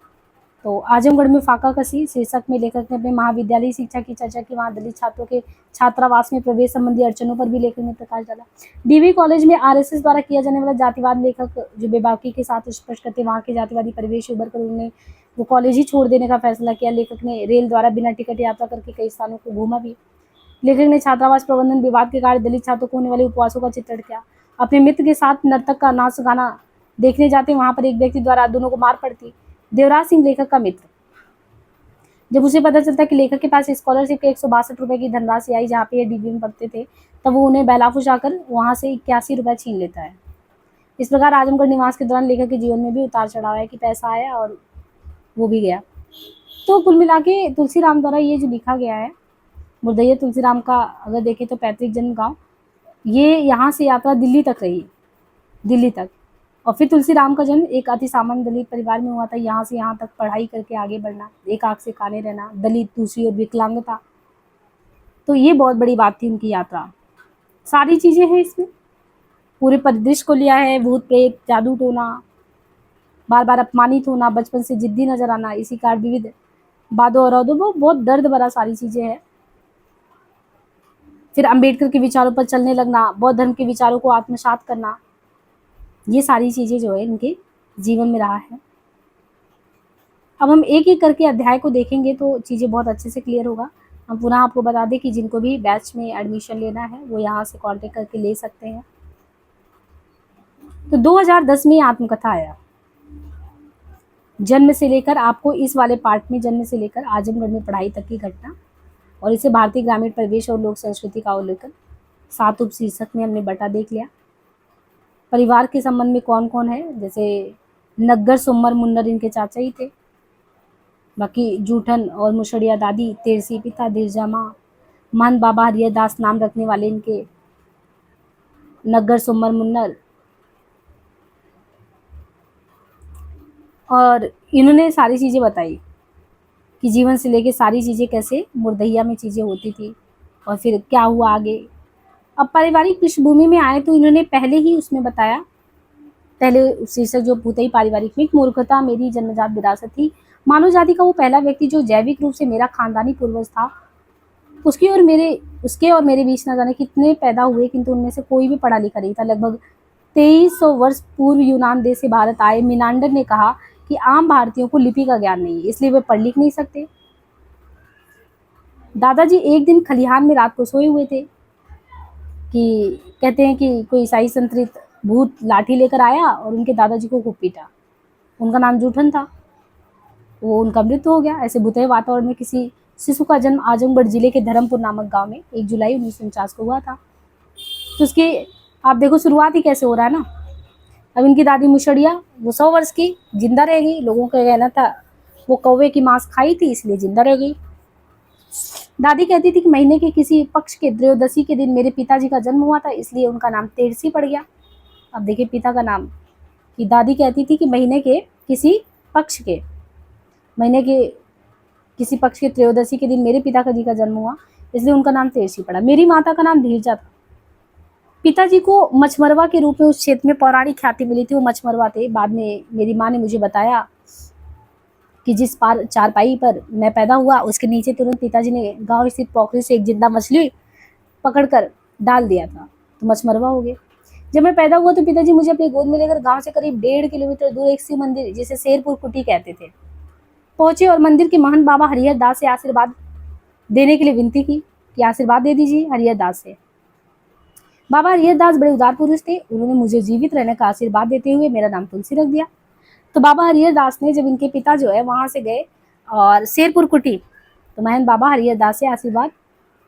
तो आजमगढ़ में फाका कसी शीर्षक में लेखक ने अपने महाविद्यालयी शिक्षा की चर्चा की। वहाँ दलित छात्रों के छात्रावास में प्रवेश संबंधी अड़चनों पर भी लेखक ने प्रकाश डाला। डीवी कॉलेज में आरएसएस द्वारा किया जाने वाला जातिवाद लेखक जो बेबाकी के साथ स्पष्ट करते वहाँ के जातिवादी परिवेश उभर कर उन्होंने वो कॉलेज ही छोड़ देने का फैसला किया। लेखक ने रेल द्वारा बिना टिकट यात्रा करके कई स्थानों को घूमा भी। लेखक ने छात्रावास प्रबंधन विवाद के कारण दलित छात्रों को होने वाले उपवासों का चित्रण किया। अपने मित्र के साथ नर्तक का नाच गाना देखने जाते वहां पर एक व्यक्ति द्वारा दोनों को मार पड़ती। देवराज सिंह लेखक का मित्र, जब उसे पता चलता कि लेखक के पास स्कॉलरशिप के 162 रुपए की धनराशि आई जहाँ पे ये डीबी में पढ़ते थे, तब वो उन्हें बहलाफुश आकर वहां से 81 रुपए छीन लेता है। इस प्रकार आजमगढ़ निवास के दौरान लेखक के जीवन में भी उतार चढ़ाव है कि पैसा आया और वो भी गया। तो कुल मिला के तुलसीराम द्वारा ये जो लिखा गया है, मुर्दैया तुलसीराम का अगर देखें तो पैतृक जन्म गाँव, ये यहाँ से यात्रा दिल्ली तक रही, दिल्ली तक। और फिर तुलसीराम का जन्म एक अति सामान्य दलित परिवार में हुआ था। यहाँ से यहाँ तक पढ़ाई करके आगे बढ़ना, एक आंख से काने रहना, दलित, दूसरी और विकलांगता, तो ये बहुत बड़ी बात थी उनकी यात्रा। सारी चीज़ें हैं इसमें, पूरे परिदृश्य को लिया है, भूत प्रेत, जादू टोना, बार बार अपमानित होना, बचपन से जिद्दी नजर आना, इसी कारण विविध वादों और वो बहुत दर्द भरा सारी चीज़ें हैं। फिर अंबेडकर के विचारों पर चलने लगना, बौद्ध धर्म के विचारों को आत्मसात करना, ये सारी चीज़ें जो है इनके जीवन में रहा है। अब हम एक एक करके अध्याय को देखेंगे तो चीज़ें बहुत अच्छे से क्लियर होगा। हम पुनः आपको बता दें कि जिनको भी बैच में एडमिशन लेना है वो यहाँ से कांटेक्ट करके ले सकते हैं। तो 2010 में आत्मकथा आया, जन्म से लेकर आपको इस वाले पार्ट में जन्म से लेकर आजमगढ़ में पढ़ाई तक की घटना और इसे भारतीय ग्रामीण परिवेश और लोक संस्कृति का अवलोकन 7 उपशीर्षक में हमने बटा देख लिया। परिवार के संबंध में कौन कौन है, जैसे नग्गर, सुम्मर, मुन्नर इनके चाचा ही थे। बाकी जूठन और मुशड़िया दादी, तेरसी पिता, धीरजा माँ, महंत बाबा हरियरदास नाम रखने वाले इनके नग्गर, सुम्मर, मुन्नर। और इन्होंने सारी चीज़ें बताई कि जीवन से लेके सारी चीज़ें कैसे मुर्दैया में चीज़ें होती थी और फिर क्या हुआ आगे। अब पारिवारिक पृष्ठभूमि में आए तो इन्होंने पहले ही उसमें बताया, पहले शीर्षक जो भूतई पारिवारिक में, मूर्खता मेरी जन्मजात विरासत थी। मानव जाति का वो पहला व्यक्ति जो जैविक रूप से मेरा खानदानी पूर्वज था, उसके और मेरे बीच न जाने कितने पैदा हुए, किंतु उनमें से कोई भी पढ़ा लिखा नहीं था। लगभग 2300 वर्ष पूर्व यूनान देश से भारत आए मिनांडर ने कहा कि आम भारतीयों को लिपि का ज्ञान नहीं है, इसलिए वे पढ़ लिख नहीं सकते। दादाजी एक दिन खलिहान में रात को सोए हुए थे कि कहते हैं कि कोई ईसाई संतरित भूत लाठी लेकर आया और उनके दादाजी को खूब पीटा। उनका नाम जूठन था, वो उनका मृत्यु हो गया। ऐसे भूतय वातावरण में किसी शिशु का जन्म आजमगढ़ जिले के धर्मपुर नामक गांव में 1 जुलाई 1949 को हुआ था। तो उसके आप देखो शुरुआत ही कैसे हो रहा है ना। अब इनकी दादी मुशड़िया वो 100 वर्ष की जिंदा रह गई। लोगों का कहना था वो कौवे की मांस खाई थी इसलिए जिंदा रह गई। दादी कहती थी कि महीने के किसी पक्ष के त्रयोदशी के दिन मेरे पिताजी का जन्म हुआ था, इसलिए उनका नाम तेरसी पड़ गया। अब देखिए पिता का नाम, कि दादी कहती थी कि महीने के किसी पक्ष के त्रयोदशी के दिन मेरे पिता का जी का जन्म हुआ, इसलिए उनका नाम तेरसी पड़ा। मेरी माता का नाम धीरजा था। पिताजी को मछमरवा के रूप में उस क्षेत्र में पौराणिक ख्याति मिली थी, वो मछमरवा थे। बाद में मेरी माँ ने मुझे बताया कि जिस चारपाई पर मैं पैदा हुआ उसके नीचे तुरंत पिताजी ने गांव स्थित पोखरी से एक जिंदा मछली पकड़कर डाल दिया था, तो मछमरवा हो गए। जब मैं पैदा हुआ तो पिताजी मुझे अपनी गोद में लेकर गांव से करीब 1.5 किलोमीटर दूर एक शिव मंदिर, जिसे शेरपुर कुटी कहते थे, पहुंचे और मंदिर के महंत बाबा हरिहर दास से आशीर्वाद देने के लिए विनती की कि आशीर्वाद दे दीजिए हरिहर दास से। बाबा हरिहर दास बड़े उदार पुरुष थे, उन्होंने मुझे जीवित रहने का आशीर्वाद देते हुए मेरा नाम तुलसी रख दिया। तो बाबा हरिहर दास ने जब इनके पिता जो है वहां से गए और शेरपुर कुटी, तो महंत बाबा हरिहर दास से आशीर्वाद,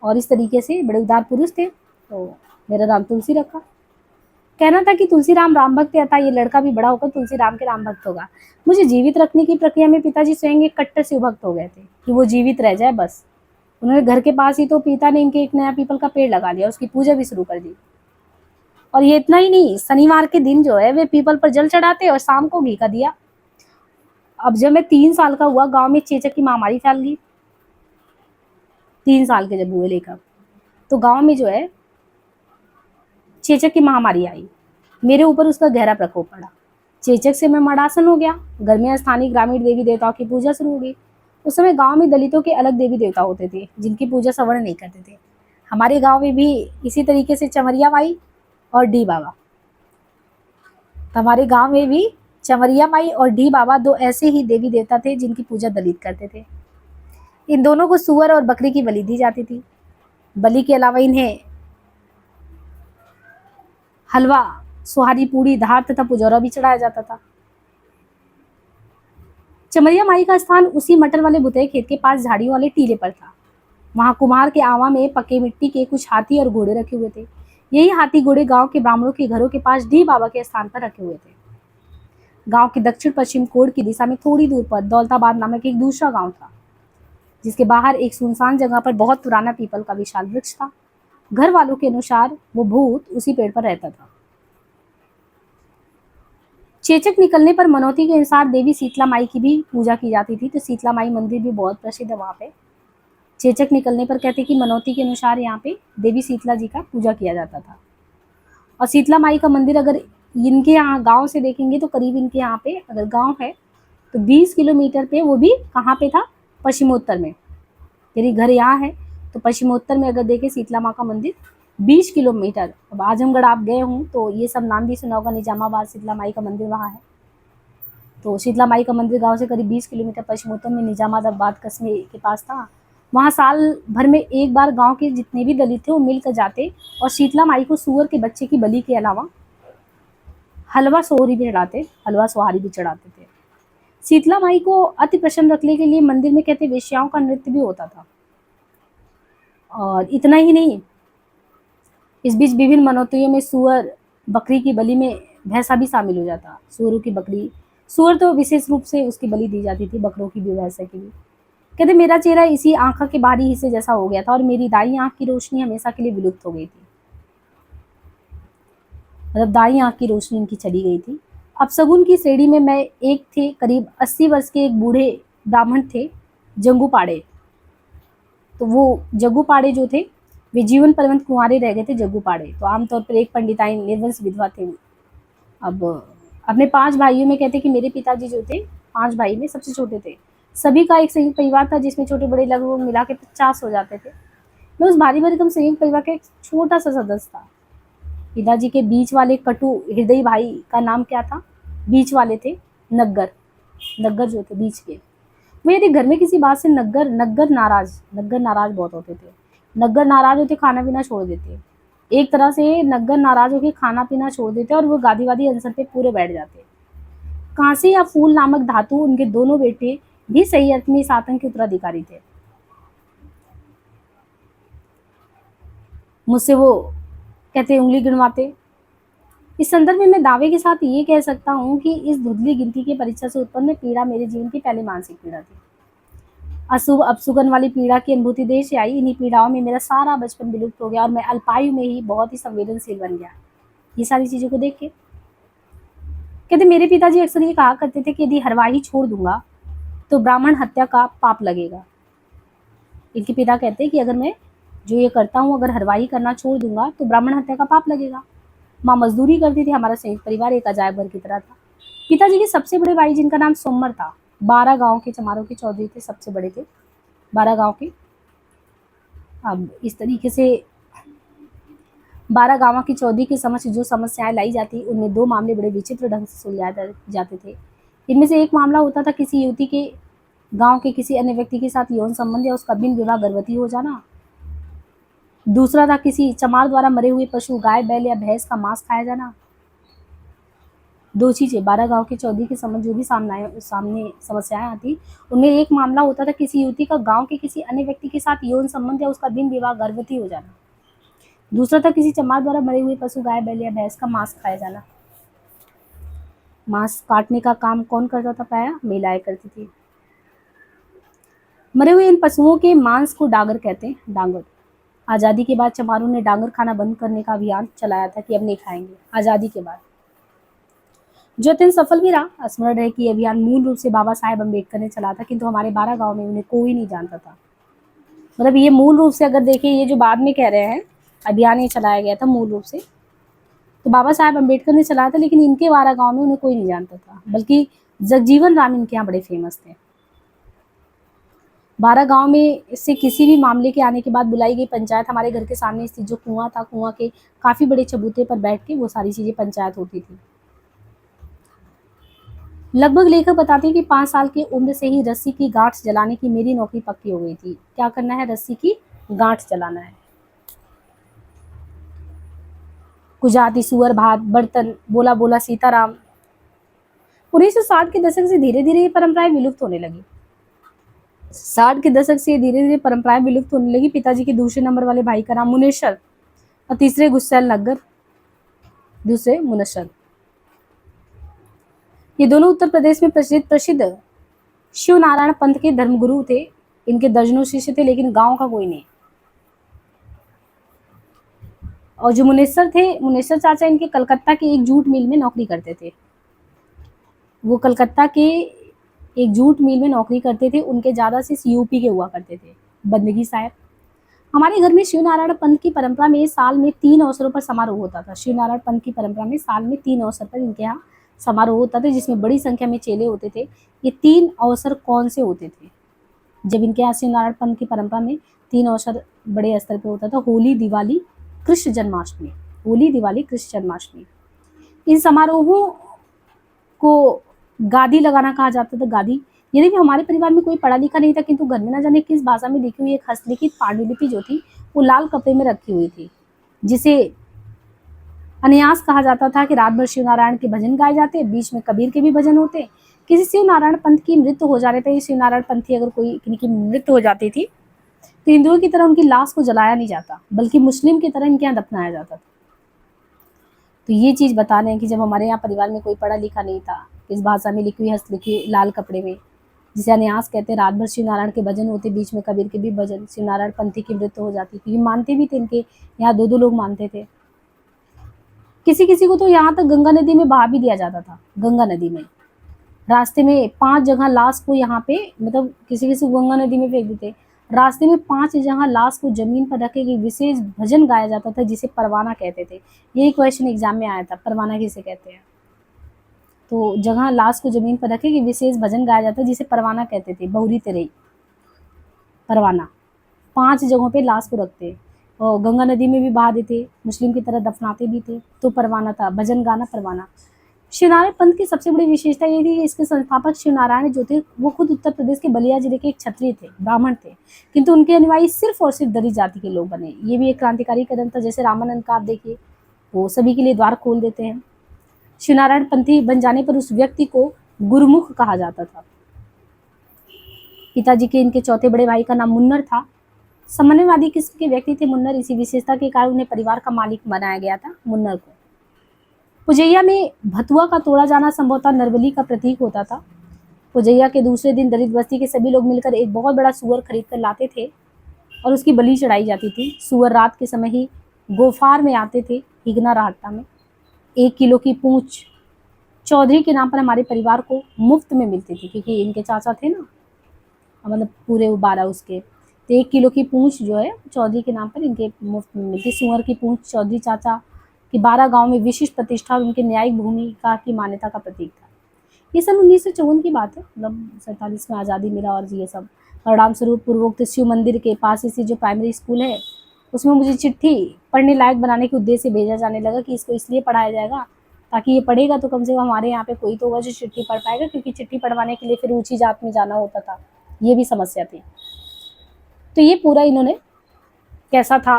और इस तरीके से बड़े उदार पुरुष थे, तो मेरा नाम तुलसी रखा। कहना था कि तुलसी राम राम भक्त था, ये लड़का भी बड़ा होकर तुलसी राम के राम भक्त होगा। मुझे जीवित रखने की प्रक्रिया में पिताजी स्वयं एक कट्टर शिव भक्त हो गए थे कि वो जीवित रह जाए बस। उन्होंने घर के पास ही तो पिता ने इनके एक नया पीपल का पेड़ लगा लिया, उसकी पूजा भी शुरू कर दी। और ये इतना ही नहीं, शनिवार के दिन जो है वे पीपल पर जल चढ़ाते और शाम को घी का दिया। अब जब मैं 3 साल का हुआ, गांव में चेचक की महामारी फैल गई। 3 साल के जब हुए लेकर, तो गांव में जो है चेचक की महामारी आई। मेरे ऊपर उसका गहरा प्रकोप पड़ा। चेचक से मैं मडासन हो गया। घर में स्थानीय ग्रामीण देवी देवताओं की पूजा शुरू हो गई। उस समय गांव में दलितों के अलग देवी देवता होते थे जिनकी पूजा सवर्ण नहीं करते थे। हमारे गांव में भी इसी तरीके से चमरिया माई और डी बाबा, हमारे गांव में भी चमरिया माई और डी बाबा दो ऐसे ही देवी देवता थे जिनकी पूजा दलित करते थे। इन दोनों को सुअर और बकरी की बलि दी जाती थी। बलि के अलावा इन्हें हलवा, सुहारी, पूड़ी, धार तथा पुजौरा भी चढ़ाया जाता था। चमरिया माई का स्थान उसी मटर वाले भुतरे खेत के पास झाड़ियों वाले टीले पर था। वहां कुम्हार के आवा में पक्के मिट्टी के कुछ हाथी और घोड़े रखे हुए थे। यही हाथी घोड़े गांव के ब्राह्मणों के घरों के पास डी बाबा के स्थान पर रखे हुए थे। गांव के दक्षिण पश्चिम कोण की दिशा में थोड़ी दूर पर दौलताबाद नामक एक दूसरा गांव था, जिसके बाहर एक सुनसान जगह पर बहुत पुराना पीपल का विशाल वृक्ष था। घर वालों के अनुसार वो भूत उसी पेड़ पर रहता था। चेचक निकलने पर मनौती के अनुसार देवी शीतला माई की भी पूजा की जाती थी, तो शीतला माई मंदिर भी बहुत प्रसिद्ध है वहाँ पे। चेचक निकलने पर कहते कि मनौती के अनुसार यहाँ पे देवी शीतला जी का पूजा किया जाता था। और शीतला माई का मंदिर अगर इनके यहाँ गांव से देखेंगे तो करीब इनके यहाँ पे अगर गांव है तो 20 किलोमीटर पे, वो भी कहाँ पे था, पश्चिमोत्तर में। यदि घर यहाँ है तो पश्चिमोत्तर में अगर देखें शीतला माँ का मंदिर 20 किलोमीटर। अब आजमगढ़ आप गए हों तो ये सब नाम भी सुना होगा, निजामाबाद शीतला माई का मंदिर वहाँ है। तो शीतला माई का मंदिर गांव से करीब 20 किलोमीटर पश्चिमोत्तर में निजामाबाद कस्बे के पास था। वहाँ साल भर में एक बार गांव के जितने भी दलित थे वो मिलकर जाते और शीतला माई को सुअर के बच्चे की बलि के अलावा हलवा सोहरी भी चढ़ाते, हलवा सुहारी भी चढ़ाते थे। शीतला माई को अति प्रसन्न रखने के लिए मंदिर में कहते वेश्याओं का नृत्य भी होता था। और इतना ही नहीं, इस बीच विभिन्न मनौतियों में सुअर, बकरी की बलि में भैंसा भी शामिल हो जाता। सुअरों की बकरी, सुअर तो विशेष रूप से उसकी बलि दी जाती थी, बकरों की भी, भैंसा की भी। कहते मेरा चेहरा इसी आंख के बाहरी हिस्से जैसा हो गया था और मेरी दाई आंख की रोशनी हमेशा के लिए विलुप्त हो गई थी। मतलब दाई आंख की रोशनी इनकी चली गई थी। अब सगुन की श्रेणी में मैं एक थे, करीब 80 वर्ष के एक बूढ़े ब्राह्मण थे, जंगू पाड़े। तो वो जग्गू पाड़े जो थे वे जीवन पर्यंत कुंवारे रह गए थे, जग्गू पाड़े। तो आमतौर पर एक पंडिताइन निर्वंश विधवा थे। अब अपने 5 भाइयों में कहते कि मेरे पिताजी जो थे 5 भाई में सबसे छोटे थे। सभी का एक संयुक्त परिवार था जिसमें छोटे बड़े लगभग मिला के 50 हो जाते थे। मैं उस भारी भरकम संयुक्त परिवार का एक छोटा सा सदस्य था। पिताजी के बीच वाले कटु हृदय भाई का नाम क्या था? बीच वाले थे नग्गर। नग्गर जो थे बीच के, वो यदि घर में किसी बात से नग्गर नाराज बहुत होते थे। नग्गर नाराज होते, खाना पीना छोड़ देते। एक तरह से नग्गर नाराज होकर खाना पीना छोड़ देते और वो गादी वादी अनसर पे पूरे बैठ जाते। कांसे या फूल नामक धातु उनके दोनों बेटे भी सही अर्थ में इस आतंक के उत्तराधिकारी थे। मुझसे वो कहते उंगली गिनवाते। इस संदर्भ में मैं दावे के साथ ये कह सकता हूँ कि इस धुंधली गिनती की परीक्षा से उत्पन्न पीड़ा मेरे जीवन की पहली मानसिक पीड़ा थी। अशुभ अपशुगन वाली पीड़ा की अनुभूति देश से आई। इन्हीं पीड़ाओं में मेरा सारा बचपन विलुप्त हो गया और मैं अल्पायु में ही बहुत ही संवेदनशील बन गया ये सारी चीजों को देख के। कहते मेरे पिताजी अक्सर ये कहा करते थे कि यदि हरवाही छोड़ दूंगा तो ब्राह्मण हत्या का पाप लगेगा। इनके पिता कहते कि अगर मैं जो ये करता हूँ, अगर हरवाही करना छोड़ दूंगा तो ब्राह्मण हत्या का पाप लगेगा। माँ मजदूरी करती थी, हमारा संयुक्त परिवार एक अजायब घर की तरह था। पिताजी के सबसे बड़े भाई जिनका नाम सोमर था, 12 गाँव के चमारों के चौधरी थे, सबसे बड़े थे 12 गाँव के। अब इस तरीके से 12 गाँव की चौधरी के समक्ष जो समस्याएं लाई जाती, उनमें 2 मामले बड़े विचित्र ढंग से सुलझाए जाते थे। इनमें से एक मामला होता था किसी युवती के गांव के किसी अन्य व्यक्ति के साथ यौन संबंध या उसका बिन विवाह गर्भवती हो जाना। दूसरा था किसी चमार द्वारा मरे हुए पशु गाय, बैल या भैंस का मांस खाया जाना। 2 चीजें 12 गांव के चौधरी के संबंध जो भी सामने समस्याएं आती, उनमें एक मामला होता था किसी युवती का गांव के किसी अन्य व्यक्ति के साथ यौन संबंध या उसका बिन विवाह गर्भवती हो जाना। दूसरा था किसी चमार द्वारा मरे हुए पशु गाय, बैल या भैंस का मांस खाया जाना। मांस काटने का काम कौन करता था? पाया महिलाएं करती थी। मरे हुए इन पशुओं के मांस को डांगर कहते हैं, डांगर। आज़ादी के बाद चमारों ने डांगर खाना बंद करने का अभियान चलाया था कि अब नहीं खाएंगे, आज़ादी के बाद, जो अत्यंत सफल भी रहा। स्मरण रहे कि अभियान मूल रूप से बाबा साहेब अम्बेडकर ने चलाया था, किंतु हमारे 12 गाँव में उन्हें कोई नहीं जानता था। मतलब ये मूल रूप से अगर देखिए, ये जो बाद में कह रहे हैं अभियान ये चलाया गया था मूल रूप से, तो बाबा साहेब अम्बेडकर ने चलाया था, लेकिन इनके 12 गाँव में उन्हें कोई नहीं जानता था, बल्कि जगजीवन राम इनके यहाँ बड़े फेमस थे। 12 गाँव में से किसी भी मामले के आने के बाद बुलाई गई पंचायत हमारे घर के सामने स्थित जो कुआं था, कुआं के काफी बड़े चबूते पर बैठ के वो सारी चीजें पंचायत होती थी। लगभग लेखक बताते हैं कि 5 साल की उम्र से ही रस्सी की गांठ जलाने की मेरी नौकरी पक्की हो गई थी। क्या करना है? रस्सी की गांठ जलाना है। कुजाती, सुअर भात, बर्तन, बोला बोला सीताराम। 1960 के दशक से धीरे धीरे ये परंपराएं विलुप्त होने लगी। 60 के दशक से धीरे धीरे परंपराएं विलुप्त होने लगी। पिताजी के दूसरे नंबर वाले भाई का नाम मुनेश्वर और तीसरे गुस्सैल नग्गर, दूसरे मुनश्शर। ये दोनों उत्तर प्रदेश में प्रसिद्ध शिव नारायण पंथ के धर्मगुरु थे। इनके दर्जनों शिष्य थे, लेकिन गांव का कोई नहीं। और जो मुनेश्वर थे, मुनेश्वर चाचा इनके कलकत्ता के एक जूट मिल में नौकरी करते थे। वो कलकत्ता के एक जूट मिल में नौकरी करते थे। उनके ज्यादा से यूपी के हुआ करते थे, बंदगी साहब। हमारे घर में शिव नारायण पंथ की परंपरा में साल में 3 अवसरों पर समारोह होता था। शिव नारायण पंथ की परंपरा में साल में 3 अवसर पर इनके यहाँ समारोह होता था, जिसमें बड़ी संख्या में चेले होते थे। ये 3 अवसर कौन से होते थे? जब इनके यहाँ शिव नारायण पंथ की परंपरा में 3 अवसर बड़े स्तर पर होता था, होली, दिवाली, कृष्ण जन्माष्टमी। होली, दिवाली, कृष्ण जन्माष्टमी। इन समारोहों को गादी लगाना कहा जाता था। गादी, यदि भी हमारे परिवार में कोई पढ़ा लिखा नहीं था, किंतु घर में ना जाने किस भाषा में लिखी हुई एक हस्तलिखित पांडुलिपि जो थी, वो लाल कपड़े में रखी हुई थी, जिसे अन्यास कहा जाता था कि रात भर शिव नारायण के भजन गाए जाते, बीच में कबीर के भी भजन होते। किसी शिव नारायण पंथ की मृत्यु हो जाने पर, शिव नारायण पंथी अगर कोई इनकी मृत्यु हो जाती थी, तो हिंदुओं की तरह उनकी लाश को जलाया नहीं जाता, बल्कि मुस्लिम की तरह इनके यहाँ दफनाया जाता था। तो ये चीज़ बता रहे हैं कि जब हमारे यहाँ परिवार में कोई पढ़ा लिखा नहीं था, इस भाषा में लिखी हुई हस्तलिखी लाल कपड़े में, जिसे अन्यास कहते हैं, रात भर शिव नारायण के भजन होते, बीच में कबीर के भी भजन, शिव नारायण पंथी की मृत्यु हो जाती, क्योंकि मानते भी थे, इनके यहाँ 2-2 लोग मानते थे। किसी किसी को तो यहाँ तक गंगा नदी में बहा भी दिया जाता था। गंगा नदी में रास्ते में 5 जगह लाश को यहाँ पे, मतलब किसी किसी को गंगा नदी में फेंक देते। रास्ते में 5 जगह लाश को जमीन पर रखे कि विशेष भजन गाया जाता था, जिसे परवाना कहते थे। ये क्वेश्चन एग्जाम में आया था, परवाना किसे कहते हैं? तो जगह लाश को जमीन पर रखे कि विशेष भजन गाया जाता है, जिसे परवाना कहते थे। बहुरी तेरई, परवाना। 5 जगहों पे लाश को रखते और गंगा नदी में भी बहा देते, मुस्लिम की तरह दफनाते भी थे, तो परवाना था, भजन गाना परवाना। शिवनारायण पंथ की सबसे बड़ी विशेषता ये थी कि इसके संस्थापक शिवनारायण जो थे, वो खुद उत्तर प्रदेश के बलिया जिले के एक क्षत्रिय थे, ब्राह्मण थे, किंतु उनके अनुयायी सिर्फ और सिर्फ दलित जाति के लोग बने। ये भी एक क्रांतिकारी कदम था। जैसे रामानंद का आप देखिए, वो सभी के लिए द्वार खोल देते हैं। शिवनारायण पंथी बन जाने पर उस व्यक्ति को गुरुमुख कहा जाता था। पिताजी के इनके चौथे बड़े भाई का नाम मुन्नर था। समन्वयवादी किस्म के व्यक्ति थे मुन्नर। इसी विशेषता के कारण उन्हें परिवार का मालिक बनाया गया था, मुन्नर को। पुजैया में भतुआ का तोड़ा जाना संभवतः नरबली का प्रतीक होता था। पुजैया के दूसरे दिन दलित बस्ती के सभी लोग मिलकर एक बहुत बड़ा सुअर खरीद कर लाते थे और उसकी बलि चढ़ाई जाती थी। सुअर रात के समय ही गोफार में आते थे, हिगना राहटा में। 1 किलो की पूंछ चौधरी के नाम पर हमारे परिवार को मुफ्त में मिलती थी, क्योंकि इनके चाचा थे ना, मतलब पूरे 12 उसके। तो 1 किलो की पूंछ जो है चौधरी के नाम पर इनके मुफ्त में मिलती। सुअर की पूंछ चौधरी चाचा कि 12 गांव में विशिष्ट प्रतिष्ठा और उनकी न्यायिक भूमिका की मान्यता का प्रतीक था। ये सन 1954 की बात है, मतलब 47 में आज़ादी मिला और ये सब। परिणाम स्वरूप पूर्वोक्त शिव मंदिर के पास इसी जो प्राइमरी स्कूल है उसमें मुझे चिट्ठी पढ़ने लायक बनाने के उद्देश्य से भेजा जाने लगा कि इसको इसलिए पढ़ाया जाएगा ताकि ये पढ़ेगा तो कम से कम हमारे यहाँ पे कोई तो होगा जो चिट्ठी पढ़ पाएगा, क्योंकि चिट्ठी पढ़वाने के लिए फिर ऊंची जात में जाना होता था, ये भी समस्या थी। तो ये पूरा इन्होंने कैसा था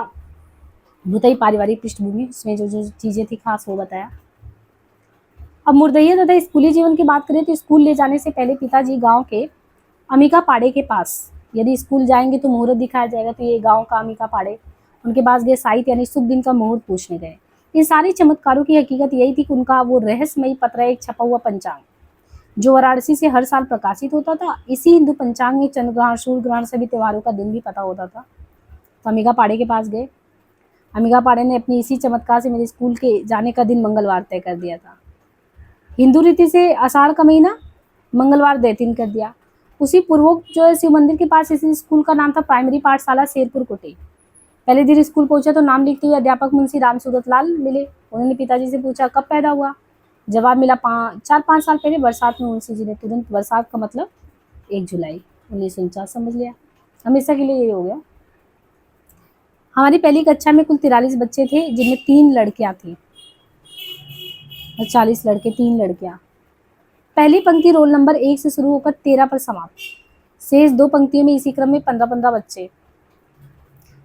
भूतई पारिवारिक पृष्ठभूमि, उसमें जो जो चीज़ें थी खास वो बताया। अब मुर्दैया तथा स्कूली जीवन की बात करें तो स्कूल ले जाने से पहले पिताजी गांव के अमिका पाड़े के पास, यदि स्कूल जाएंगे तो मुहूर्त दिखाया जाएगा, तो ये गांव का अमिका पाड़े, उनके पास गए साहित्य यानी शुभ दिन का मुहूर्त पूछने गए। इन सारे चमत्कारों की हकीकत यही थी कि उनका वो रहस्यमयी पत्र, एक छपा हुआ पंचांग जो वाराणसी से हर साल प्रकाशित होता था, इसी हिंदू पंचांग में चंद्रग्रहण, सूर्य ग्रहण सभी त्योहारों का दिन भी पता होता था। तो अमिका पाड़े के पास गए। अमिका पाड़े ने अपनी इसी चमत्कार से मेरे स्कूल के जाने का दिन मंगलवार तय कर दिया था। हिंदू रीति से आषाढ़ का महीना मंगलवार दिन कर दिया। उसी पूर्वोक्त जो है शिव मंदिर के पास इसी स्कूल का नाम था प्राइमरी पाठशाला शेरपुर कोटी। पहले दिन स्कूल पहुंचा तो नाम लिखते हुए अध्यापक मुंशी राम सूरत लाल मिले। उन्होंने पिताजी से पूछा कब पैदा हुआ। जवाब मिला 4-5 साल पहले बरसात में। मुंशी जी ने तुरंत बरसात का मतलब 1 जुलाई 1949 समझ लिया। हमेशा के लिए ये हो गया। हमारी पहली कक्षा में कुल 43 बच्चे थे, जिनमें 3 लड़कियां थी और 40 लड़के, 3 लड़कियां। पहली पंक्ति रोल नंबर 1 से शुरू होकर 13 पर समाप्त। शेष 2 पंक्तियों में इसी क्रम में 15-15 बच्चे।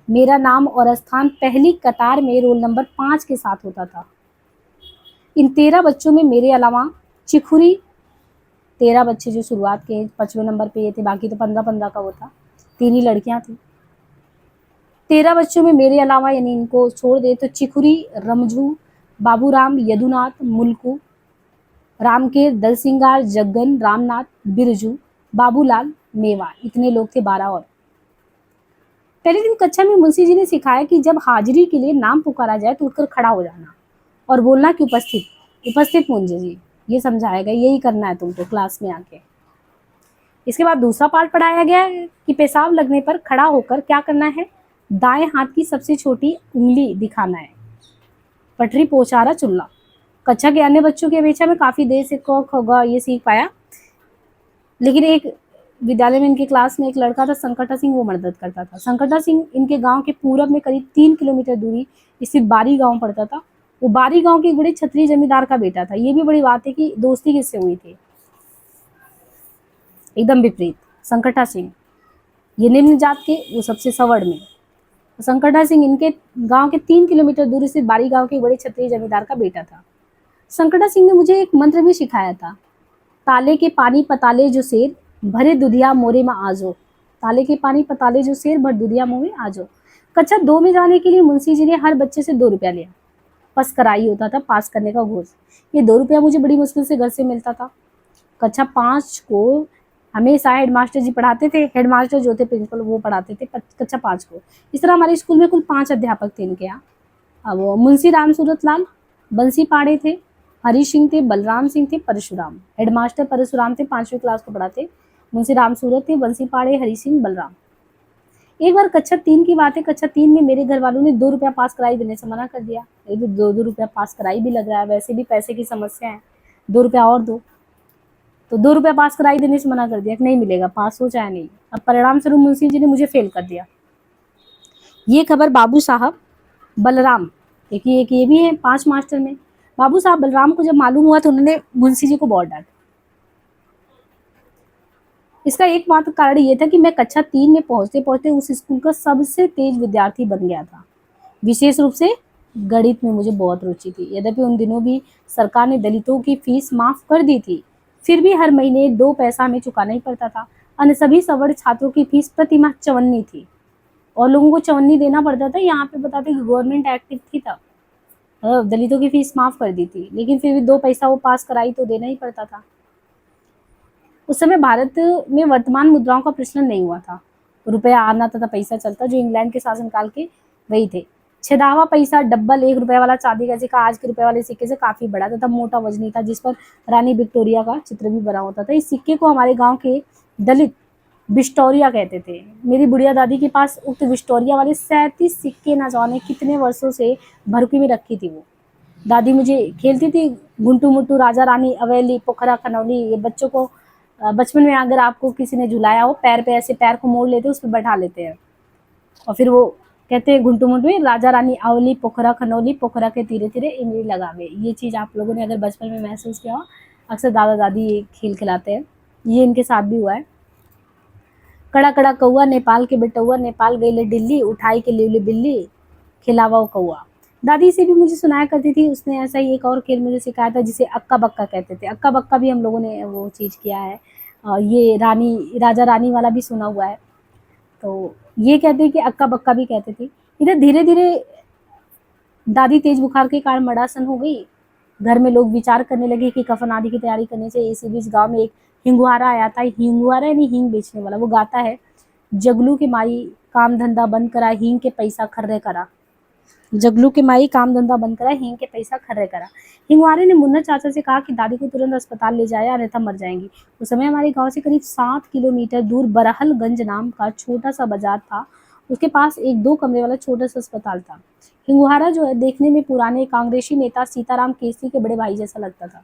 मेरा नाम और स्थान पहली कतार में रोल नंबर 5 के साथ होता था। इन 13 बच्चों में मेरे अलावा चिखुरी 13 बच्चे जो शुरुआत के 5वें नंबर पे ये थे, बाकी तो 15-15 का वो था, 3 ही लड़कियां थी। 13 बच्चों में मेरे अलावा यानी इनको छोड़ दे तो चिखुरी, रमजू, बाबूराम, यदुनाथ, मुल्कू, रामकेर, दलसिंगार, जग्गन, रामनाथ, बिरजू, बाबूलाल, मेवा, इतने लोग थे, 12 और। पहले दिन कक्षा में मुंशी जी ने सिखाया कि जब हाजिरी के लिए नाम पुकारा जाए तो उठकर खड़ा हो जाना और बोलना कि उपस्थित मुंशी जी, ये समझाएगा, यही करना है तुमको क्लास में आके। इसके बाद दूसरा पाठ पढ़ाया गया कि पेशाब लगने पर खड़ा होकर क्या करना है, दाएं हाथ की सबसे छोटी उंगली दिखाना है, पटरी पोचारा चुल्ला। कक्षा के अन्य बच्चों की अपेक्षा में काफी देर से क ख ग ये सीख पाया, लेकिन एक विद्यालय में इनके क्लास में एक लड़का था संकटा सिंह, वो मदद करता था। संकटा सिंह इनके गांव के पूरब में करीब 3 किलोमीटर दूरी स्थित बारी गांव पड़ता था। वो बारी गांव के एक बड़े क्षत्रिय जमींदार का बेटा था। ये भी बड़ी बात है कि दोस्ती किससे हुई थी, एकदम विपरीत। संकटा सिंह ये निम्न जात के, वो सबसे सवर्ण में। संकटा सिंह इनके गांव के 3 किलोमीटर दूर स्थित बारी गांव के बड़े क्षत्रिय जमींदार का बेटा था। संकटा सिंह ने मुझे एक मंत्र भी सिखाया था, ताले के पानी पताले जो शेर, भरे दुधिया मोरे में आजो। ताले के पानी पताले जो शेर, भर दुधिया मोह में आजो। कक्षा 2 में जाने के लिए मुंशी जी ने हर बच्चे से 2 रुपया लिया। पस कराई होता था, पास करने का घोष। ये 2 रुपया मुझे बड़ी मुश्किल से घर से मिलता था। कक्षा 5 को हमेशा हेडमास्टर जी पढ़ाते थे, हेडमास्टर जो थे प्रिंसिपल वो पढ़ाते थे कक्षा 5 को। इस तरह हमारे स्कूल में कुल 5 अध्यापक थे इनके यहाँ। अब वो मुंशी राम सूरत लाल, बंसी पाड़े थे, हरी सिंह थे, बलराम सिंह थे, परशुराम। हेडमास्टर परशुराम थे, 5वीं क्लास को पढ़ाते। मुंशी राम सूरत थे, बंसी पाड़े, हरी सिंह, बलराम। एक बार कक्षा 3 की बात है, कक्षा 3 में मेरे घर वालों ने 2 रुपया पास कराई देने से मना कर दिया। ये तो 2 रुपया पास कराई भी लग रहा है, वैसे भी पैसे की समस्या है, 2 रुपया और दो। तो 2 रुपया पास कराई देने से मना कर दिया कि नहीं मिलेगा, पास हो चाहे नहीं। अब परिणाम स्वरूप मुंशी जी ने मुझे फेल कर दिया। ये खबर बाबू साहब, बलराम, एक ये भी है 5 मास्टर में। बाबू साहब बलराम को जब मालूम हुआ तो उन्होंने मुंशी जी को बहुत डांटा। इसका एकमात्र कारण ये था कि मैं कक्षा 3 में पहुंचते पहुंचते उस स्कूल का सबसे तेज विद्यार्थी बन गया था। विशेष रूप से गणित में मुझे बहुत रुचि थी। यद्यपि उन दिनों भी सरकार ने दलितों की फीस माफ कर दी थी, फिर भी हर महीने 2 पैसा हमें चुकाना ही पड़ता था। अन्य सभी सवर्ण छात्रों की फीस प्रति माह 54 थी और लोगों को 54 देना पड़ता था। यहाँ पे बताते कि गवर्नमेंट एक्टिव थी तब, दलितों की फीस माफ कर दी थी, लेकिन फिर भी 2 पैसा वो पास कराई तो देना ही पड़ता था। उस समय भारत में वर्तमान मुद्राओं का प्रचलन नहीं हुआ था। रुपया आना तथा पैसा चलता जो इंग्लैंड के शासनकाल के वही थे। 6वां पैसा डब्बल 1 रुपये वाला चांदी का सिक्का आज के रुपए वाले सिक्के से काफी बड़ा तथा मोटा वजनी था, जिस पर रानी विक्टोरिया का चित्र भी बना होता था। इस सिक्के को हमारे गांव के दलित विस्टोरिया कहते थे। मेरी बुढ़िया दादी के पास उक्त विस्टोरिया वाले 37 सिक्के न जाने कितने वर्षों से भरकी में रखी थी वो। दादी मुझे खेलती थी गुंटू मुट्टू, राजा रानी, अवेली, पोखरा खनौली। ये बच्चों को बचपन में अगर आपको किसी ने झुलाया हो, पैर पे ऐसे पैर को मोड़ लेते हैं, उस पे बैठा लेते हैं और फिर वो कहते हैं घुंटू मुंटू में राजा रानी आवली, पोखरा खनौली, पोखरा के तीरे तीरे इमली लगावे। ये चीज़ आप लोगों ने अगर बचपन में महसूस किया हो, अक्सर दादा दादी ये खेल खिलाते हैं। ये इनके साथ भी हुआ है। कड़ा कड़ा कौआ नेपाल के बेटौआ, नेपाल गईले दिल्ली, उठाई के लेवले बिल्ली, खिलावा कौआ। दादी से भी मुझे सुनाया करती थी, उसने ऐसा ही एक और खेल मुझे सिखाया था जिसे अक्का बक्का कहते थे। अक्का बक्का भी हम लोगों ने वो चीज़ किया है। ये रानी राजा रानी वाला भी सुना हुआ है। तो ये कहते हैं कि अक्का बक्का भी कहते थे। इधर धीरे धीरे दादी तेज बुखार के कारण मड़ासन हो गई। घर में लोग विचार करने लगे कि कफन आदि की तैयारी करनी चाहिए। इसी बीच गांव में एक हिंगुआरा आया था। हिंगुआरा यानी हींग बेचने वाला। वो गाता है, जगलू के माई काम धंधा बंद करा, हींग के पैसा खर्रे करा। जगलू के माई काम धंधा बंद करा, हींग के पैसा खर्रे करा। हिंगवारे ने मुन्ना चाचा से कहा कि दादी को तुरंत अस्पताल ले जाए, अन्यथा मर जाएंगी। उस समय हमारे गांव से करीब 7 किलोमीटर दूर बरहलगंज नाम का छोटा सा बाजार था। उसके पास एक 2 कमरे वाला छोटा सा अस्पताल था। हिंगुहारा जो है देखने में पुराने कांग्रेसी नेता सीताराम केसरी के बड़े भाई जैसा लगता था।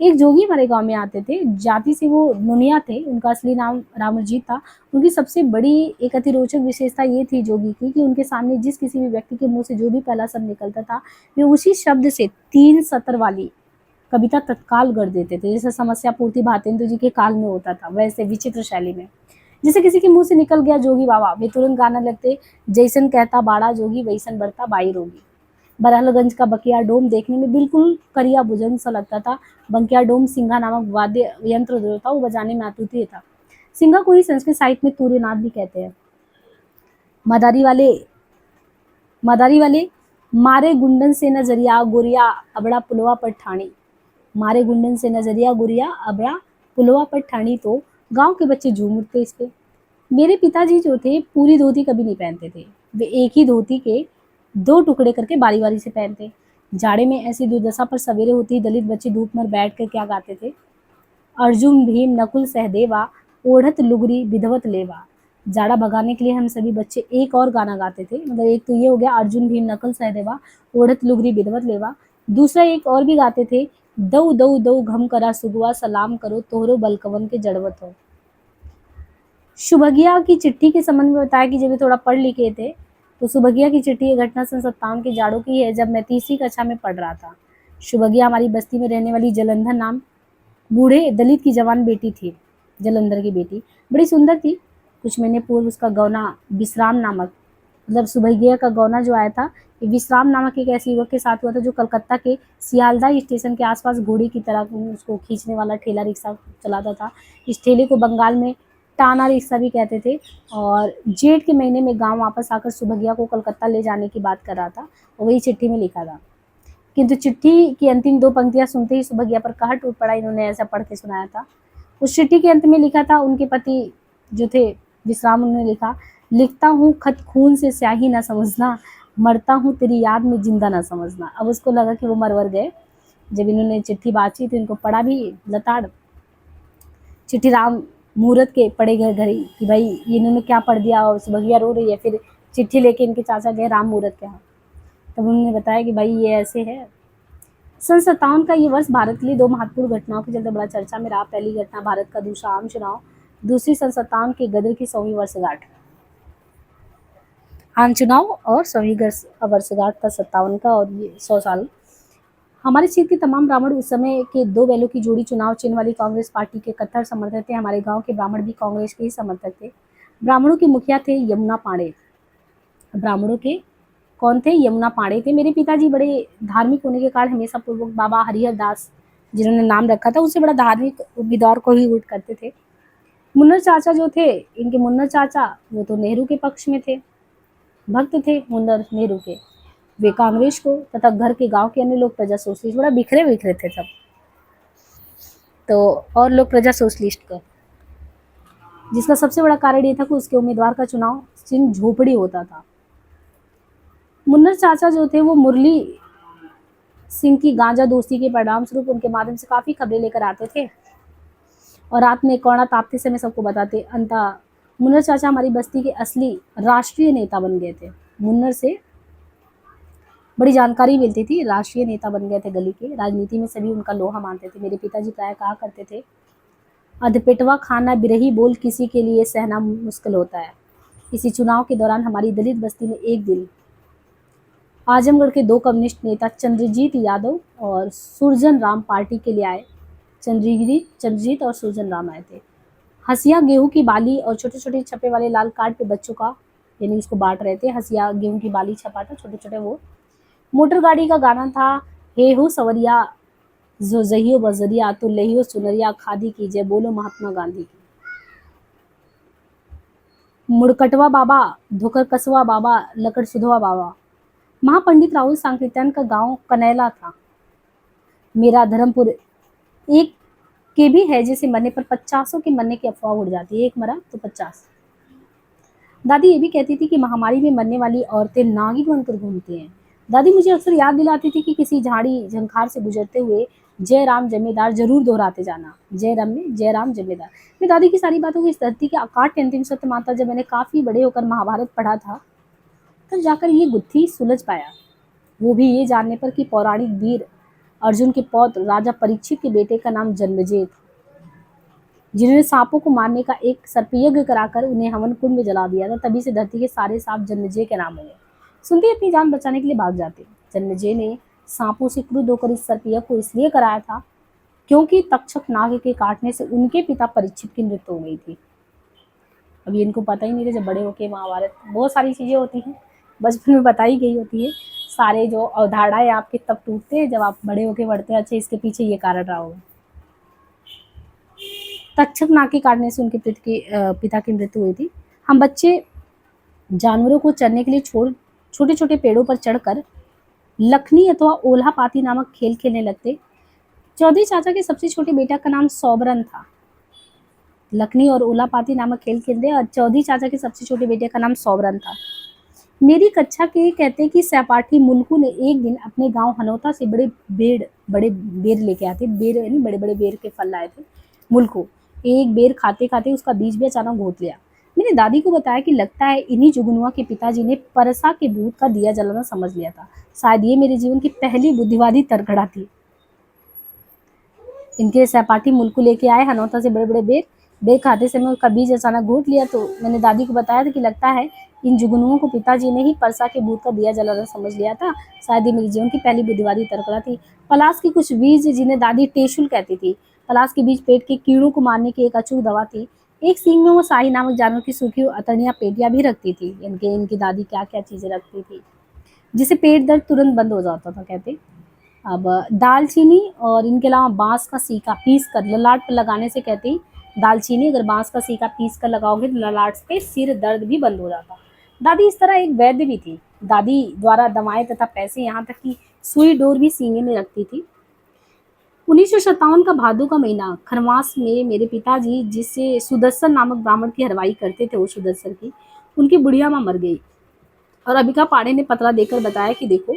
एक जोगी हमारे गांव में आते थे। जाति से वो नुनिया थे। उनका असली नाम रामजीत था। उनकी सबसे बड़ी एक अति रोचक विशेषता ये थी जोगी की कि उनके सामने जिस किसी भी व्यक्ति के मुंह से जो भी पहला शब्द निकलता था, वे उसी शब्द से 3 सत्र वाली कविता तत्काल गढ़ देते थे। जैसे समस्या पूर्ति भातेंदु जी के काल में होता था, वैसे विचित्र शैली में। जैसे किसी के मुंह से निकल गया जोगी बाबा, वे तुरंत गाना लगते, जैसन कहता बाड़ा जोगी, वैसन बढ़ता बाई रोगी। बरहलगंज का बकिया डोम देखने में बिल्कुल करिया भुजंग सा लगता था। बंकिया डोम सिंघा नामक वाद्य यंत्र जो था वो बजाने में अद्वितीय था। सिंघा को ही संस्कृत साहित्य में तूर्यनाद भी कहते हैं। मदारी वाले मदारी वाले मारे गुंडन से नजरिया गोरिया अबड़ा पुलवा पर ठाणी। मारे गुंडन से नजरिया गुरिया अबड़ा पुलवा पर ठाणी। तो गांव के बच्चे झूम उठते इस पे। मेरे पिताजी जो थे पूरी धोती कभी नहीं पहनते थे। वे एक ही धोती के 2 टुकड़े करके बारी बारी से पहनते। जाड़े में ऐसी दुर्दशा पर सवेरे होती दलित बच्चे धूप में बैठ कर क्या गाते थे, अर्जुन भीम नकुल सहदेवा, ओढ़त लुगरी विधवत लेवा। जाड़ा भगाने के लिए हम सभी बच्चे एक और गाना गाते थे। मतलब एक तो ये हो गया अर्जुन भीम नकुल सहदेवा, ओढ़त लुगरी विधवत लेवा। दूसरा एक और भी गाते थे, दऊ दऊ दऊ घम करा सुगवा, सलाम करो तोहरो बलकवन के जड़वत हो। सुभगिया की चिट्ठी के संबंध में बताया कि जब ये थोड़ा पढ़ लिखे थे, तो सुभगिया की चिट्ठी ये घटना सन 57 के जाड़ों की है, जब मैं तीसरी कक्षा में पढ़ रहा था। सुभगिया हमारी बस्ती में रहने वाली जलंधर नाम बूढ़े दलित की जवान बेटी थी। जलंधर की बेटी बड़ी सुंदर थी। कुछ महीने पूर्व उसका गौना विश्राम नामक, मतलब सुभगिया का गौना जो आया था, ये विश्राम नामक एक ऐसे युवक के साथ हुआ था जो कलकत्ता के सियालदह स्टेशन के आसपास घोड़ी की तरह उसको खींचने वाला ठेला रिक्शा चलाता था। इस ठेले को बंगाल में टाना रिक्शा भी कहते थे। और जेठ के महीने में गांव वापस आकर सुभगिया को कलकत्ता ले जाने की बात कर रहा था, और वही चिट्ठी में लिखा था। किंतु चिट्ठी की अंतिम 2 पंक्तियां सुनते ही सुभगिया पर कहर टूट पड़ा। इन्होंने ऐसा पढ़ के सुनाया था। उस चिट्ठी के अंत में लिखा था, उनके पति जो थे विश्राम, उन्होंने लिखा, लिखता हूँ खत खून से स्याही ना समझना, मरता हूँ तेरी याद में जिंदा ना समझना। अब उसको लगा कि वो मरवर गए। जब इन्होंने चिट्ठी बांची तो इनको पढ़ा भी लताड़। चिट्ठी राम मुहूर्त के पड़े गए घर ही कि भाई ये इन्होंने क्या पढ़ दिया, और सुभगिया रो रही है। फिर चिट्ठी लेके इनके चाचा गए राम मुहूर्त के यहाँ। तब उन्होंने बताया कि भाई ये ऐसे है। सन 57 का ये वर्ष भारत के लिए 2 महत्वपूर्ण घटनाओं के चलते बड़ा चर्चा में रहा। पहली घटना भारत का दूसरा आम चुनाव, दूसरी सन 57 के गदर की 100वीं वर्षगांठ। आम चुनाव और 100वीं वर्षगांठ था 57 का, और ये 100 साल। हमारे क्षेत्र के तमाम ब्राह्मण उस समय के 2 बैलों की जोड़ी चुनाव चिन्ह वाली कांग्रेस पार्टी के कट्टर समर्थक थे। हमारे गांव के ब्राह्मण भी कांग्रेस के ही समर्थक थे। ब्राह्मणों के मुखिया थे यमुना पांडे। ब्राह्मणों के कौन थे? यमुना पांडे थे। मेरे पिताजी बड़े धार्मिक होने के कारण हमेशा पूर्वक बाबा हरिहर दास, जिन्होंने नाम रखा था, उससे बड़ा धार्मिक विदौर को ही वोट करते थे। मुन्नर चाचा जो थे, इनके मुन्नर चाचा, वो तो नेहरू के पक्ष में थे, भक्त थे मुन्नर नेहरू के। वे कांग्रेस को तथा घर के गांव के अन्य लोग प्रजा सोशलिस्ट, बड़ा बिखरे बिखरे थे सब। तो और लोग प्रजा सोशलिस्ट को, जिसका सबसे बड़ा कारण ये था कि उसके उम्मीदवार का चुनाव चिन्ह झोपड़ी होता था। मुन्नर चाचा जो थे वो मुरली सिंह की गांजा दोस्ती के परिणाम स्वरूप उनके माध्यम से काफी खबरें लेकर आते थे, और रात में कोड़ा तापते समय सबको बताते। अंततः मुन्नर चाचा हमारी बस्ती के असली राष्ट्रीय नेता बन गए थे। मुन्नर से बड़ी जानकारी मिलती थी। राष्ट्रीय नेता बन गए थे गली के, राजनीति में सभी उनका लोहा मानते थे। मेरे पिताजी प्राय कहा करते थे, अधपेटवा खाना बिरही बोल किसी के लिए सहना मुश्किल होता है। इसी चुनाव के दौरान हमारी दलित बस्ती में एक दिन आजमगढ़ के दो कम्युनिस्ट नेता चंद्रजीत यादव और सुरजन राम पार्टी के लिए आए। चंद्रजीत और सुरजन राम आए थे। हसिया गेहूं की बाली और छोटे छोटे छपे वाले लाल कार्ड पे बच्चों का, यानी उसको बांट रहे थे। हसिया गेहूं की बाली छपा था, छोटे छोटे वो। मोटर गाड़ी का गाना था, हे हो सवरिया जो जहियो बजरिया तो लहियो सुनरिया खादी की जय बोलो महात्मा गांधी की। मुड़कटवा बाबा धोकर कसवा बाबा लकड़ सुधवा बाबा। महापंडित राहुल सांकृत्यायन का गांव कनैला था। मेरा धर्मपुर एक के भी है जैसे मरने पर 50 के मरने की अफवाह उड़ जाती है, एक मरा तो 50। दादी ये भी कहती थी कि महामारी में मरने वाली औरतें नागिन बनकर घूमती हैं। दादी मुझे अक्सर याद दिलाती थी कि किसी झाड़ी झंखार से गुजरते हुए जय राम जमेदार जरूर दोहराते जाना। जय राम में जय राम जमेदार। मैं दादी की सारी बातों को इस धरती के अकाट के अंतिम सत्य मानता। जब मैंने काफी बड़े होकर महाभारत पढ़ा था तब जाकर ये गुत्थी सुलझ पाया, वो भी ये जानने पर कि पौराणिक वीर अर्जुन के पौत्र राजा परीक्षित के बेटे का नाम जन्मेजय था, जिन्होंने सांपों को मारने का एक सर्पयज्ञ कराकर उन्हें हवन कुंड में जला दिया था। तभी से धरती के सारे सांप जन्मेजय के नाम हुए। सुनते ही अपनी जान बचाने के लिए भाग जाते। जन्मेजय ने सांपों से क्रुद्ध होकर इस सर्पयज्ञ को इसलिए कराया था क्योंकि तक्षक नाग के काटने से उनके पिता परीक्षित की मृत्यु हो गई थी। अभी इनको पता ही नहीं था, जब बड़े होके महाभारत बहुत सारी चीजें होती हैं बचपन में बताई गई होती है। सारे जो अवधारणाएं आपके तब टूटते हैं जब आप बड़े होके बढ़ते हैं। अच्छा, इसके पीछे ये कारण रहा होगा। तक्षक नाग के काटने से उनके पिता की मृत्यु हुई थी। हम बच्चे जानवरों को चरने के लिए छोटे छोटे पेड़ों पर चढ़कर लखनी अथवा ओल्हा पाती नामक खेल खेलने लगते। चौधरी चाचा के सबसे छोटे बेटा का नाम सौबरन था। लखनी और ओला पाती नामक खेल खेलते और चौधरी चाचा के सबसे छोटे बेटे का नाम सौबरन था। मेरी कक्षा के कहते कि सहपाठी मुल्कू ने एक दिन अपने गांव हनौता से बड़े बेर लेके आए थे। बेर यानी बड़े बड़े बेर के फल लाए थे। मुल्कू एक बेर खाते खाते उसका बीज भी अचानक घोट लिया। मैंने दादी को बताया कि लगता है इन्हीं जुगनुआ के पिताजी ने परसा के भूत का दिया जलाना समझ लिया था। शायद ये मेरे जीवन की पहली बुद्धिवादी तरगड़ा थी। इनके सहपाठी मुल्कू लेके आए हनौता से बड़े बड़े बेर खाते समय उसका बीज अचानक घोट लिया। तो मैंने दादी को बताया था कि लगता है इन जुगनुओं को पिताजी ने ही परसा के भूत का दिया जलाना समझ लिया था। शायद ये मेरे जीवन की पहली बुद्धिवादी तरकड़ा थी। पलास के कुछ बीज जिन्हें दादी टेशुल कहती थी। पलास के बीज पेट के कीड़ों को मारने की एक अचूक दवा थी। एक सींग में वो शाही नामक जानवर की सूखी अतड़ियां पेटियां भी रखती थी। इनकी दादी क्या क्या चीजें रखती थी जिससे पेट दर्द तुरंत बंद हो जाता था कहते। अब दालचीनी और इनके अलावा बांस का सीका पीस कर ललाट पर लगाने से कहती, दालचीनी अगर बांस का सीका पीस कर लगाओगे तो ललाट पे सिर दर्द भी बंद हो जाता। दादी इस तरह एक वैद्य भी थी। दादी द्वारा दवाएं तथा पैसे यहाँ तक कि सुई डोर भी सीने में रखती थी। 1957 का भादों का महीना खरमास में मेरे पिताजी जिससे सुदर्शन नामक ब्राह्मण की हरवाई करते थे, वो सुदर्शन की, उनकी बुढ़िया माँ मर गई। और अबिका पाड़े ने पतला देकर बताया कि देखो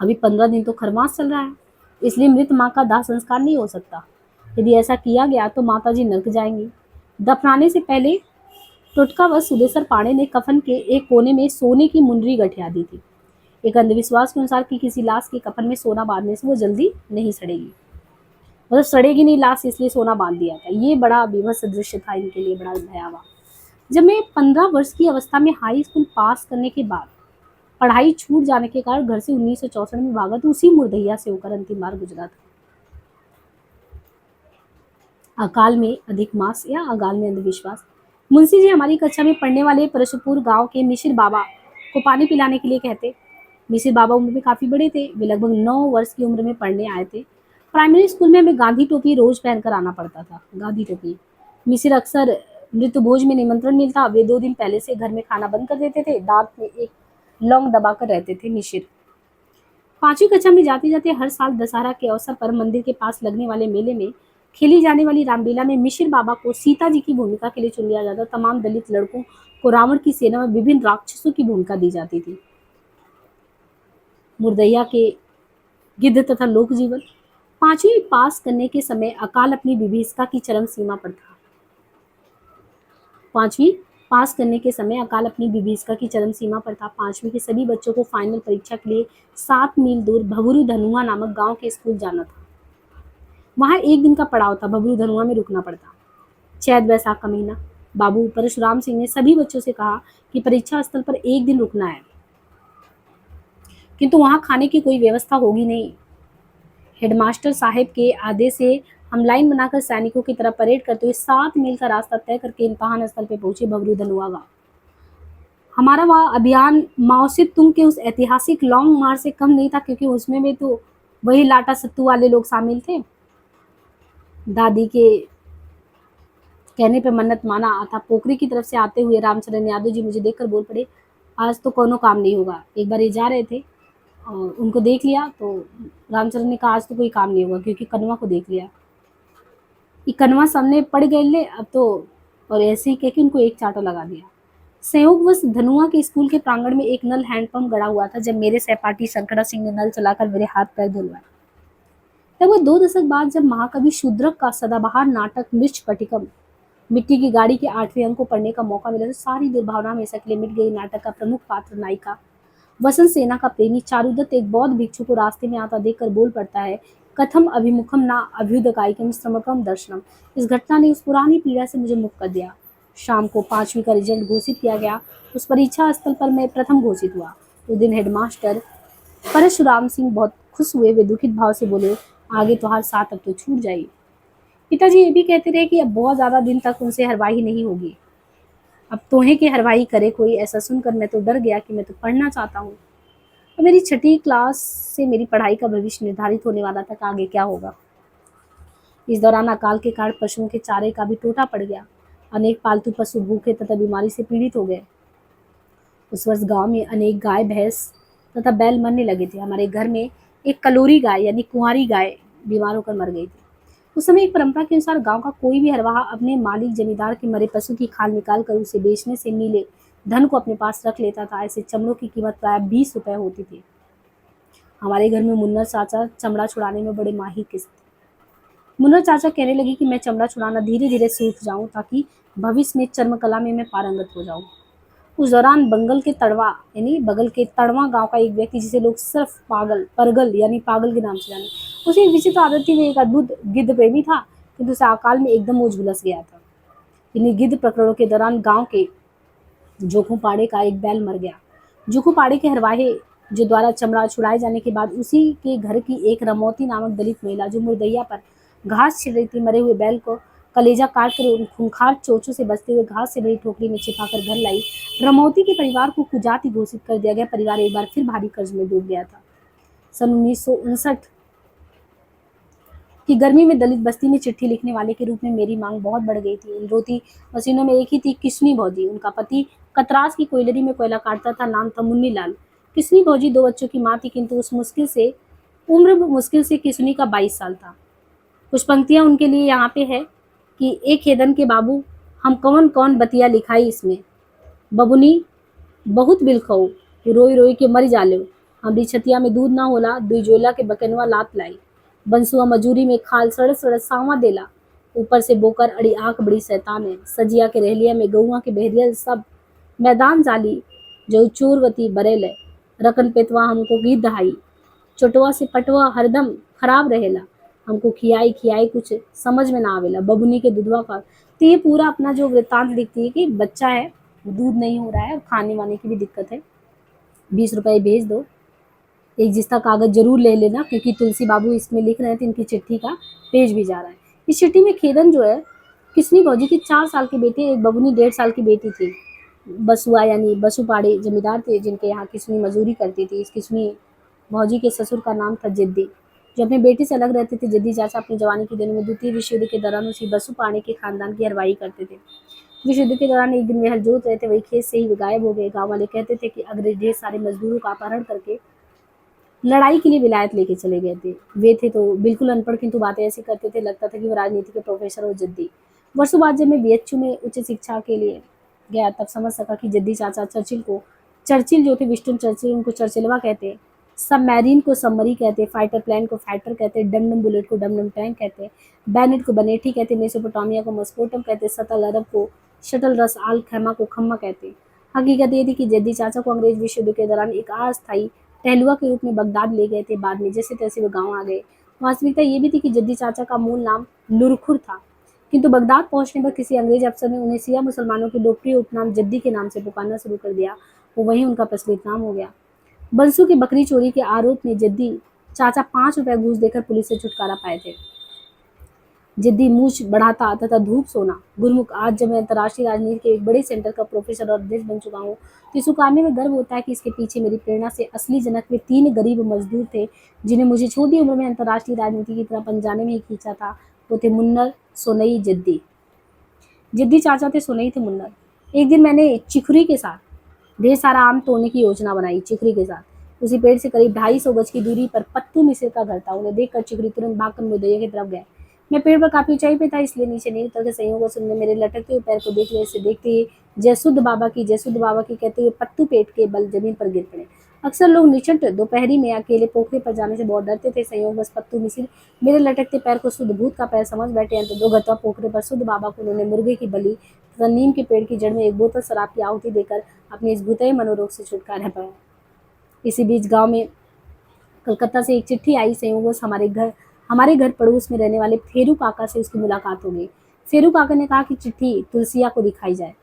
अभी 15 दिन तो खरमास चल रहा है, इसलिए मृत माँ का दाह संस्कार नहीं हो सकता। यदि ऐसा किया गया तो माता जी नरक जाएंगी। दफनाने से पहले टुटकावश सुदेसर पाड़े ने कफन के एक कोने में सोने की मुंदरी गठिया दी थी। एक अंधविश्वास के अनुसार कि किसी लाश के कफन में सोना बांधने से वो जल्दी नहीं सड़ेगी, मतलब सड़ेगी नहीं लाश, इसलिए सोना बांध दिया था। ये बड़ा विभत्स दृश्य था इनके लिए, बड़ा भयावह। जब मैं 15 वर्ष की अवस्था में हाई स्कूल पास करने के बाद पढ़ाई छूट जाने के कारण घर से 1964 में भागा तो उसी मुर्दैया से होकर अंतिम बार गुजरा था। अकाल में अधिक मास या अकाल में अंधविश्वास। मुंशी जी हमारी कक्षा में पढ़ने वाले परशुपुर गांव के मिसिर बाबा को पानी पिलाने के लिए कहते। मिसिर बाबा उम्र में काफी बड़े थे। वे लगभग 9 वर्ष की उम्र में पढ़ने आए थे। प्राइमरी स्कूल में हमें गांधी टोपी रोज पहनकर आना पड़ता था। गांधी टोपी। मिसिर अक्सर मृत्यु भोज में निमंत्रण मिलता, वे 2 दिन पहले से घर में खाना बंद कर देते थे। दांत में एक लौंग दबाकर रहते थे मिसिर। 5वीं कक्षा में जाते जाते हर साल दशहरा के अवसर पर मंदिर के पास लगने वाले मेले में खेली जाने वाली रामलीला में मिसिर बाबा को सीता जी की भूमिका के लिए चुन लिया जाता। तमाम दलित लड़कों को रावण की सेना में विभिन्न राक्षसों की भूमिका दी जाती थी। मुर्दैया के गिद्ध तथा लोक जीवन। 5वीं पास करने के समय अकाल अपनी विभीषिका की चरम सीमा पर था। 5वीं पास करने के समय अकाल अपनी विभीषिका की चरम सीमा पर था। 5वीं के सभी बच्चों को फाइनल परीक्षा के लिए 7 मील दूर भबरू धनुआ नामक गांव के स्कूल जाना था। वहां 1 दिन का पड़ाव था, भबरू धनुआ में रुकना पड़ता। चैत वैसाख का महीना। बाबू परशुराम सिंह ने सभी बच्चों से कहा कि परीक्षा स्थल पर 1 दिन रुकना है, किंतु वहां खाने की कोई व्यवस्था होगी नहीं। हेडमास्टर साहब के आदेश से हम लाइन बनाकर सैनिकों की तरह परेड करते हुए 7 मील का रास्ता तय करके इम्तहान स्थल पे पहुंचे भबरू धनुआ गांव। हमारा वह अभियान माओ से तुंग के उस ऐतिहासिक लॉन्ग मार्च से कम नहीं था, क्योंकि उसमें भी तो वही लाटा सत्तू वाले लोग शामिल थे। दादी के कहने पे मन्नत माना था। पोखरी की तरफ से आते हुए रामचरण यादव जी मुझे देखकर बोल पड़े, आज तो कोनो काम नहीं होगा। एक बार ये जा रहे थे और उनको देख लिया तो रामचरण ने कहा, आज तो कोई काम नहीं होगा, क्योंकि कनवा को देख लिया। ये कनवा सामने पड़ गए ले अब तो, और ऐसे ही कह के उनको एक चांटा लगा दिया। संयोगवश धनुआ के स्कूल के प्रांगण में एक नल हैंडपंप गड़ा हुआ था। जब मेरे सहपाठी शंकरा सिंह ने नल चलाकर मेरे हाथ पैर धुलवाए। लगभग 2 दशक बाद जब महाकवि शूद्रक का सदाबहार नाटक मिर्च पटिकम मिट्टी की गाड़ी के 8वें अंक को पढ़ने का मौका मिला तो सारी दुर्भावना हमेशा के लिए मिट गई। नाटक का प्रमुख पात्र नायिका वसंत सेना का प्रेमी चारुदत्त एक बौद्ध भिक्षु को रास्ते में आता देखकर बोल पड़ता है, कथम अभिमुखम ना अभ्युदकायिकम श्रमकम दर्शनम। इस घटना ने उस पुरानी पीड़ा से मुझे मुक्त कर दिया। शाम को 5वीं का रिजल्ट घोषित किया गया। उस परीक्षा स्थल पर मैं प्रथम घोषित हुआ। उस दिन हेडमास्टर परशुराम सिंह बहुत खुश हुए। वे दुखित भाव से बोले, आगे तो हर साथ अब तो छूट जाएगी। पिताजी ये भी कहते रहे कि अब बहुत ज्यादा दिन तक उनसे हरवाही नहीं होगी। अब तोहे की हरवाही करे कोई। ऐसा सुनकर मैं तो डर गया कि मैं तो पढ़ना चाहता हूँ और मेरी 6ठी क्लास से मेरी पढ़ाई का भविष्य निर्धारित होने वाला था कि आगे क्या होगा। इस दौरान अकाल के कारण पशुओं के चारे का भी टोटा पड़ गया। अनेक पालतू पशु भूखे तथा बीमारी से पीड़ित हो गए। उस वर्ष गांव में अनेक गाय भैंस तथा बैल मरने लगे थे। हमारे घर में एक कलोरी गाय यानी कुंवारी गाय बीमार होकर मर गई थी। उस समय एक परंपरा के अनुसार गांव का कोई भी हरवाहा अपने मालिक जमींदार के मरे पशु की खाल निकाल कर उसे बेचने से मिले धन को अपने पास रख लेता था। ऐसे चमड़ों की कीमत प्राय 20 रुपए होती थी। हमारे घर में मुन्नर चाचा चमड़ा छुड़ाने में बड़े माहिर किस्म थे। मुन्नर चाचा कहने लगे कि मैं चमड़ा छुड़ाना धीरे धीरे सीख जाऊं ताकि भविष्य में चर्मकला में मैं पारंगत हो जाऊं। उस दौरान बंगल के तड़वा यानी बगल के तड़वा गांव का एक व्यक्ति, जिसे लोग सिर्फ परगल यानी पागल के नाम से जाने, उसे एक विचित्र आदत थी। वे एक अद्भुत गिद्ध प्रेमी था, किंतु उसे अकाल में एकदम वो झुलस गया था। इन्हीं गिद्ध प्रकरणों के दौरान गांव के जोखू पाड़े का एक बैल मर गया। जोखू पाड़े के हरवाहे जो द्वारा चमड़ा छुड़ाए जाने के बाद उसी के घर की एक रमौती नामक दलित महिला जो मुर्दैया पर घास छिल रही थी, मरे हुए बैल को कलेजा काट कर उन खूंखार चोचों से बचते हुए घास से भरी टोकरी में छिपाकर घर लाई। रमौती के परिवार को कुजाति घोषित कर दिया गया। परिवार एक बार फिर भारी कर्ज में डूब गया था। सन 1959 की गर्मी में दलित बस्ती में चिट्ठी लिखने वाले के रूप में मेरी मांग बहुत बढ़ गई थी। इन रोती मशीनों में एक ही थी, किशनी भौजी। उनका पति कतरास की कोयलरी में कोयला काटता था। नाम था मुन्नी लाल। किशनी भौजी 2 बच्चों की माँ थी, किंतु उस उम्र मुश्किल से किशनी का 22 साल था। कुछ पंक्तियां उनके लिए यहाँ पे है कि एक हेदन के बाबू हम कौन कौन बतिया लिखाई इसमें, बबुनी बहुत बिलखऊ रोई रोई के मर जाले, हमरी छतिया में दूध ना होला, दुई जोला के बकनवा लात लाई, बंसुआ मजूरी में खाल सड़त सड़त सावा देला, ऊपर से बोकर अड़ी आंख बड़ी शैतान है, सजिया के रहलिया में गौआ के बहरिया सब मैदान जाली जो चूरवती बरेल है, रकन पेतवा हमको गीत दहाई, चोटवा से पटवा हरदम खराब रहेला, हमको खियाई खियाई कुछ समझ में ना आवेला, बबुनी के दूधवा का। तो ये पूरा अपना जो वृत्तांत लिखती है कि बच्चा है, दूध नहीं हो रहा है और खाने वाने की भी दिक्कत है, 20 रुपए भेज दो, एक जिसका कागज जरूर ले लेना, क्योंकि तुलसी बाबू इसमें लिख रहे हैं तो इनकी चिट्ठी का पेज भी जा रहा है। इस चिट्ठी में खेदन जो है किशनी भौजी की 4 साल के बेटे, एक बबुनी 1.5 साल की बेटी थी। बसुआ यानी बसुपाड़े जमींदार थे जिनके यहाँ किशनी मजूरी करती थी। इस किशनी भौजी के ससुर का नाम था जिद्दी, जो अपने बेटे से अलग रहते थे। जिद्दी चाचा अपनी जवानी के दिनों में द्वितीय विश्व युद्ध के दौरान उसी बसुपाड़े के खानदान की हरवाही करते थे। विश्व युद्ध के दौरान एक दिन वे हल जोत रहे थे, वही खेत से ही गायब हो गए। गाँव वाले कहते थे कि अंग्रेज ढेर सारे मजदूरों का अपहरण करके लड़ाई के लिए विलायत लेके चले गए थे। वे थे तो बिल्कुल अनपढ़, किंतु बातें ऐसी करते थे लगता था कि वो राजनीति के प्रोफेसर और जद्दी। वर्षों बाद जब मैं बीएचयू में उच्च शिक्षा के लिए गया तब समझ सका कि जद्दी चाचा चर्चिल जो थे विस्टन चर्चिल, उनको चर्चिलवा कहते, सबमरीन को सबमरी कहते, फाइटर प्लेन को फाइटर कहते, डमडम बुलेट को डमडम टैंक कहते, बैनेट को बनेठी कहते, मेसोपोटामिया को मस्कोटम कहते, सतल अरब को शटल रस आल खैमा को खम्मा कहते। हकीकत ये थी कि जद्दी चाचा को अंग्रेज विश्व युद्ध के दौरान एक अस्थायी टहलुआ के रूप में बगदाद ले गए थे। बाद में जैसे तैसे वो गाँव आ गए। वास्तविकता ये भी थी कि जद्दी चाचा का मूल नाम लुरखुर था, किंतु बगदाद पहुंचने पर किसी अंग्रेज अफसर ने उन्हें सिया मुसलमानों के लोकप्रिय उपनाम जद्दी के नाम से पुकारना शुरू कर दिया। वो वहीं उनका प्रचलित नाम हो गया। बंसू की बकरी चोरी के आरोप में जद्दी चाचा 5 रुपए घूस देकर पुलिस से छुटकारा पाए थे। जद्दी मूछ बढ़ाता तथा धूप सोना गुरमुख आज जब मैं अंतर्राष्ट्रीय राजनीति के एक बड़े सेंटर का प्रोफेसर और अध्यक्ष बन चुका हूँ, तो इस उकारने में गर्व होता है कि इसके पीछे मेरी प्रेरणा से असली जनक वे 3 गरीब मजदूर थे, जिन्हें मुझे छोटी उम्र में अंतर्राष्ट्रीय राजनीति की तरफ अनजाने में ही खींचा था। वो थे मुन्नर, सोनई, जद्दी। जद्दी चाचा थे, सोनई थे, मुन्नर। एक दिन मैंने चिखुरी के साथ ढेर सारा आम तोड़ने की योजना बनाई। चिखरी के साथ उसी पेड़ से करीब 250 गज की दूरी पर पत्तू मिसिर का घर था। उन्हें देखकर चिखरी तुरंत भागकर मुदैया की तरफ गए। मैं पेड़ पर काफी ऊंचाई पे था, इसलिए नीचे नहीं उतर के संयोग से उन्होंने मेरे लटकते हुए पैर को देख लिया। इसे देखते ही जयसुद्ध बाबा की, जयसुद्ध बाबा की कहते हुए पत्तू पेट के बल जमीन पर गिर पड़े। अक्सर लोग निचंट दोपहरी में अकेले पोखरे पर जाने से बहुत डरते थे। संयोग बस पत्तू मिसिर मेरे लटकते पैर को शुद्ध भूत का पैर समझ बैठे। अंत 2 घंटा पोखरे पर शुद्ध बाबा को उन्होंने मुर्गे की बलि तथा नीम के पेड़ की जड़ में एक बोतल शराब की आहुति देकर अपने इस भूतय मनोरोग से छुटकारा पाया। इसी बीच गांव में कलकत्ता से एक चिट्ठी आई। संयोगवश हमारे घर पड़ोस में रहने वाले फेरू काका से उसकी मुलाकात हो गई। फेरू काका ने कहा कि चिट्ठी तुलसिया को दिखाई जाए।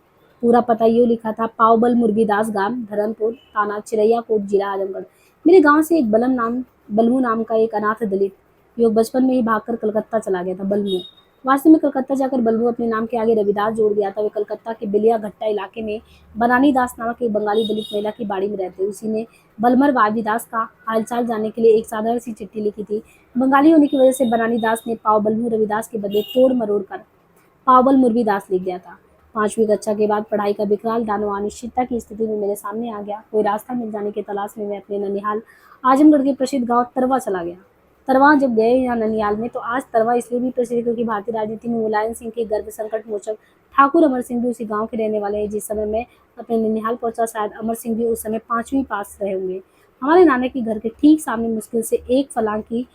पूरा पता यूँ लिखा था, पावबल मुर्गीदास गांव, धरमपुर, थाना चिरैया कोट, जिला आजमगढ़। मेरे गांव से एक बलमू नाम का एक अनाथ दलित युवक बचपन में ही भागकर कलकत्ता चला गया था। बलमू वास्तव में कलकत्ता जाकर बलमू अपने नाम के आगे रविदास जोड़ दिया था। वे कलकत्ता के बिलिया घट्टा इलाके में बनानी दास नामक एक बंगाली दलित महिला की बाड़ी में रहते। उसी ने बलमर वादिदास का हालचाल जानने के लिए एक साधारण सी चिट्ठी लिखी थी। बंगाली होने की वजह से बनानी दास ने पाव बलमू रविदास के बदले तोड़ मरोड़ कर पावबल मुर्गीदास लिख दिया था। 5वीं कक्षा के बाद पढ़ाई का विकराल दानव अनिश्चितता की स्थिति में मेरे सामने आ गया। कोई रास्ता मिल जाने की तलाश में मैं अपने ननिहाल आजमगढ़ के प्रसिद्ध गांव तरवा चला गया। तरवा जब गए यहाँ ननिहाल में, तो आज तरवा इसलिए भी प्रसिद्ध क्योंकि भारतीय राजनीति में मुलायम सिंह के गर्भ संकट मोचक ठाकुर अमर सिंह भी उसी गांव के रहने वाले हैं। जिस समय मैं अपने ननिहाल पहुंचा, शायद अमर सिंह भी उस समय 5वीं पास रहे होंगे। हमारे नाना के घर के ठीक सामने मुश्किल से 1 फलांग की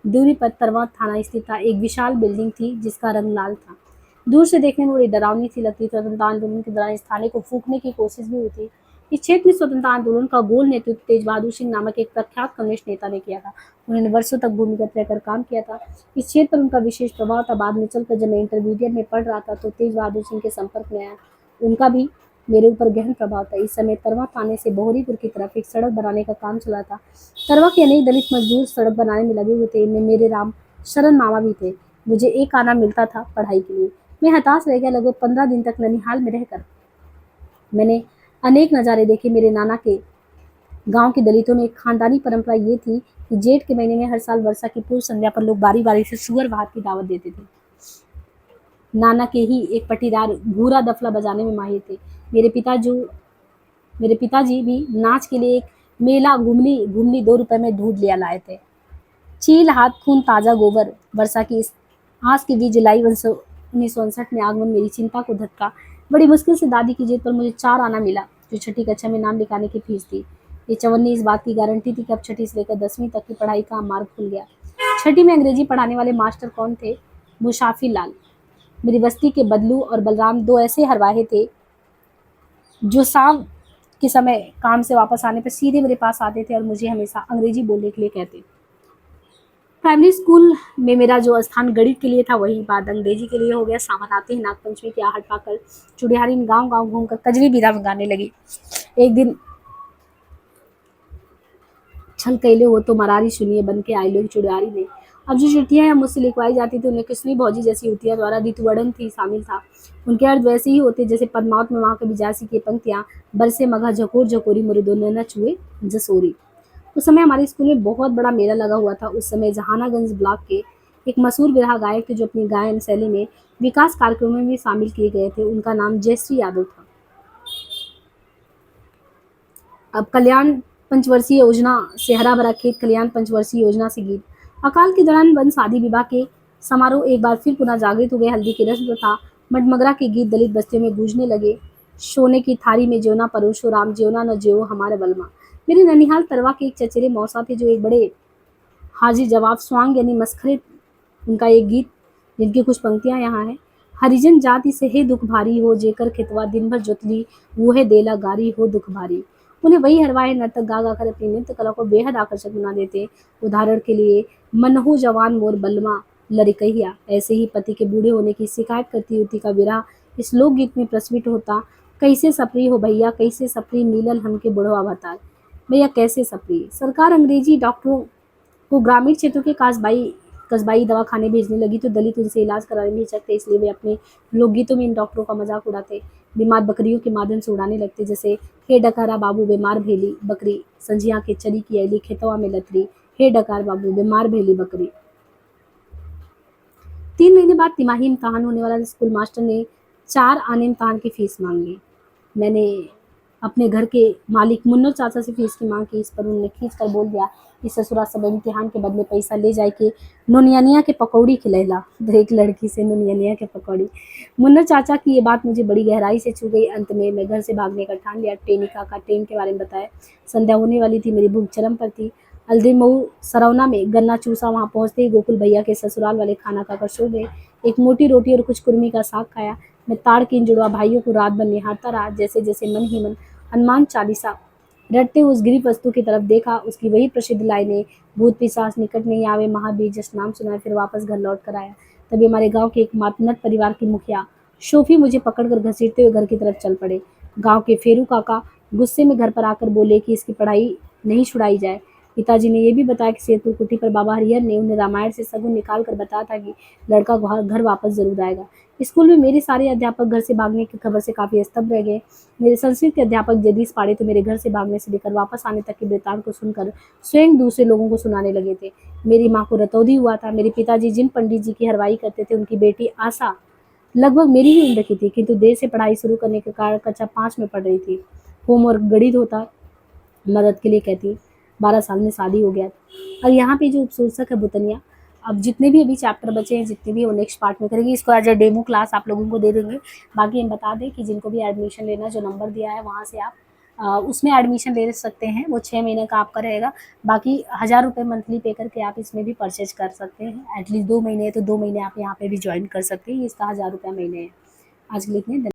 दूरी पर तरवा थाना स्थित था। एक विशाल बिल्डिंग थी जिसका रंग लाल था। दूर से देखने में बड़ी डरावनी सी लगती थी। स्वतंत्रता आंदोलन के दौरान इस थाने को फूंकने की कोशिश भी हुई थी। इस क्षेत्र में स्वतंत्रता आंदोलन का गोल नेतृत्व तेज बहादुर सिंह नामक एक प्रख्यात कम्युनिस्ट नेता ने किया था। उन्होंने वर्षों तक भूमिगत रहकर काम किया था। इस क्षेत्र पर उनका विशेष प्रभाव था। बाद में चलकर जब मैं इंटरमीडिएट में पढ़ रहा था, तो तेज बहादुर सिंह के संपर्क में आया। उनका भी मेरे ऊपर गहन प्रभाव था। इस समय तरवा थाने से बोहरीपुर की तरफ एक सड़क बनाने का काम चला था। तरवा के अनेक दलित मजदूर सड़क बनाने में लगे हुए थे। इनमें मेरे राम शरण मामा भी थे। मुझे एक आना मिलता था पढ़ाई के लिए। मैं हताश रह गया। लगभग 15 दिन तक ननिहाल में रहकर मैंने अनेक नज़ारे देखे। मेरे नाना के गांव के दलितों में एक खानदानी परंपरा ये थी कि जेठ के महीने में हर साल वर्षा की पूर्व संध्या पर लोग बारी बारी से सुअर भात की दावत देते थे। नाना के ही एक पटीदार घूरा दफला बजाने में माहिर थे। मेरे पिताजी भी नाच के लिए एक मेला घुमनी 2 रुपए में ढूंढ लिया लाए थे। चील, हाथ, खून, ताजा गोबर। वर्षा की इस आस के बीच जुलाई 1959 में आगमन मेरी चिंता को धक्का। बड़ी मुश्किल से दादी की जिद पर मुझे 4 आना मिला, जो 6ठी कक्षा में नाम लिखाने की फीस थी। ये चवन्नी इस बात की गारंटी थी कि अब 6ठी से लेकर 10वीं तक की पढ़ाई का मार्ग खुल गया। 6ठी में अंग्रेजी पढ़ाने वाले मास्टर कौन थे? मुशाफिर लाल। मेरी बस्ती के बदलू और बलराम 2 ऐसे हरवाहे थे जो शाम के समय काम से वापस आने पर सीधे मेरे पास आते थे और मुझे हमेशा अंग्रेजी बोलने के लिए कहते। प्राइमरी स्कूल में मेरा जो स्थान गणित के लिए था, वही बात अंग्रेजी के लिए हो गया। सावन आते ही नागपंचमी की आहट पाकर चुड़ियारी में गांव गांव घूमकर कजरी विधा गाने लगी। एक दिन छल कैले हो तो मरारी सुनिए बन के आई लोग चुड़ियारी में। अब जो चिट्ठियां मुझसे लिखवाई जाती थी, उनमें किसनी भौजी जैसी युवतियों द्वारा ऋतुवर्णन थी शामिल था। उनके अर्थ वैसे ही होते जैसे पद्मावत में वहाँ कभी जासी की पंक्तियां, बरसे मघा झकोर झकोरी मुर्दो न छुए जसोरी। उस समय हमारे स्कूल में बहुत बड़ा मेला लगा हुआ था। उस समय जहानागंज ब्लॉक के एक मशहूर विरहा गायक थे, जो अपनी गायन शैली में विकास कार्यक्रमों में शामिल किए गए थे। उनका नाम जयश्री यादव था। अब कल्याण पंचवर्षीय योजना से हरा भरा खेत, कल्याण पंचवर्षीय योजना से गीत। अकाल के दौरान वन शादी विवाह के समारोह एक बार फिर पुनः जागृत हो गए। हल्दी की रस्म तथा मटमगरा के गीत दलित बस्तियों में गूंजने लगे। सोने की थारी में ज्योना परोसो राम, ज्योना न ज्यो हमारे बलमा। मेरे ननिहाल तरवा के एक चचेरे मौसा थे, जो एक बड़े हाजिर जवाब स्वांग यानी मस्खरे, उनका एक गीत जिनकी कुछ पंक्तियां यहाँ हैं। हरिजन जाति से है दुख भारी हो, जेकर खेतवा दिन भर जोतली, वो है देला गारी हो दुख भारी। उन्हें वही हरवाहे नर्तक गा गा कर अपनी नृत्य कला को बेहद आकर्षक बना देते। उदाहरण के लिए, मन हो जवान मोर बलमा लड़कैया, ऐसे ही पति के बूढ़े होने की शिकायत करती युवती का विरह इस लोकगीत में प्रस्फुटित होता। कैसे सपरी हो भैया कैसे सपरी, मिलल हमके बुढ़वा भतार। भैया कैसे सपरी। सरकार अंग्रेजी डॉक्टरों को ग्रामीण क्षेत्रों के कस्बाई दवाखाने भेजने लगी तो दलित उनसे इलाज कराने नहीं सकते, इसलिए वे अपने लोकगीतों में इन डॉक्टरों का मजाक उड़ाते। बीमार बकरियों के माध्यम से उड़ाने लगते, जैसे हे डकारा बाबू बीमार भेली बकरी, संजिया के चरी की ऐली खेतवा में लतरी, हे डकार बाबू बीमार भेली बकरी। 3 महीने बाद तिमाही इम्तहान होने वाला स्कूल मास्टर ने 4 आने इम्तहान की फीस मांगी। मैंने अपने घर के मालिक मुन्नर चाचा से फीस की मांग की, इस पर उन्होंने खींच कर बोल दिया कि ससुरा सब इम्तिहान के बदले पैसा ले जाए कि नोनियानिया के पकौड़ी खिलैला। तो एक लड़की से नोनियानिया के पकौड़ी। मुन्नर चाचा की ये बात मुझे बड़ी गहराई से छू गई। अंत में मैं घर से भागने का ठान लिया। टेनिका का ट्रेन के बारे में बताया। संध्या होने वाली थी, मेरी भूख चरम पर थी। हल्दी मऊ सरौना में गन्ना चूसा। वहाँ पहुँचते ही गोकुल भैया के ससुराल वाले खाना खाकर सो गए। एक मोटी रोटी और कुछ कुर्मी का साग खाया। मैं ताड़ के इन जुड़वा भाइयों को रात भर निहारता रहा। जैसे जैसे मन ही मन हनुमान चालीसा रटते उस गिरी वस्तु की तरफ देखा। उसकी वही प्रसिद्ध लाइनें, भूत पिशाच निकट नहीं आवे, महावीर जस नाम सुनाए, फिर वापस घर लौट कर आया। तभी हमारे गांव के एक मातनट परिवार की मुखिया शोफी मुझे पकड़कर घसीटते हुए घर की तरफ चल पड़े। गांव के फेरू काका गुस्से में घर पर आकर बोले कि इसकी पढ़ाई नहीं छुड़ाई जाए। पिताजी ने यह भी बताया कि सेतु कुटी पर बाबा हरिहर ने उन्हें रामायण से सगुन निकाल कर बताया था कि लड़का घर वापस जरूर आएगा। स्कूल में मेरे सारे अध्यापक घर से भागने की खबर से काफी स्तब्ध रह गए। मेरे संस्कृत के अध्यापक जगदीश पाड़े तो मेरे घर से भागने से लेकर वापस आने तक के वृतांत को सुनकर स्वयं दूसरे लोगों को सुनाने लगे थे। मेरी माँ को रतौंधी हुआ था। मेरे पिताजी जिन पंडित जी की हरवाई करते थे, उनकी बेटी आशा लगभग मेरी ही उम्र की थी, किंतु देर से पढ़ाई शुरू करने के कारण कक्षा 5 में पढ़ रही थी। होमवर्क गणित होता, मदद के लिए कहती। 12 साल में शादी हो गया। और यहाँ पे जो उपशीर्षक है बुतनिया, अब जितने भी अभी चैप्टर बचे हैं, जितने भी वो नेक्स्ट पार्ट में करेंगे, इसको एज अ डेमो क्लास आप लोगों को दे देंगे। बाकी हम बता दें कि जिनको भी एडमिशन लेना, जो नंबर दिया है वहाँ से आप उसमें एडमिशन ले सकते हैं। वो 6 महीने का आपका रहेगा। बाकी 1000 रुपये मंथली पे करके आप इसमें भी परचेज कर सकते हैं। एटलीस्ट 2 महीने है तो 2 महीने आप यहाँ पे भी ज्वाइन कर सकते हैं। इसका 1000 रुपया महीने है। आज के लिए इतने।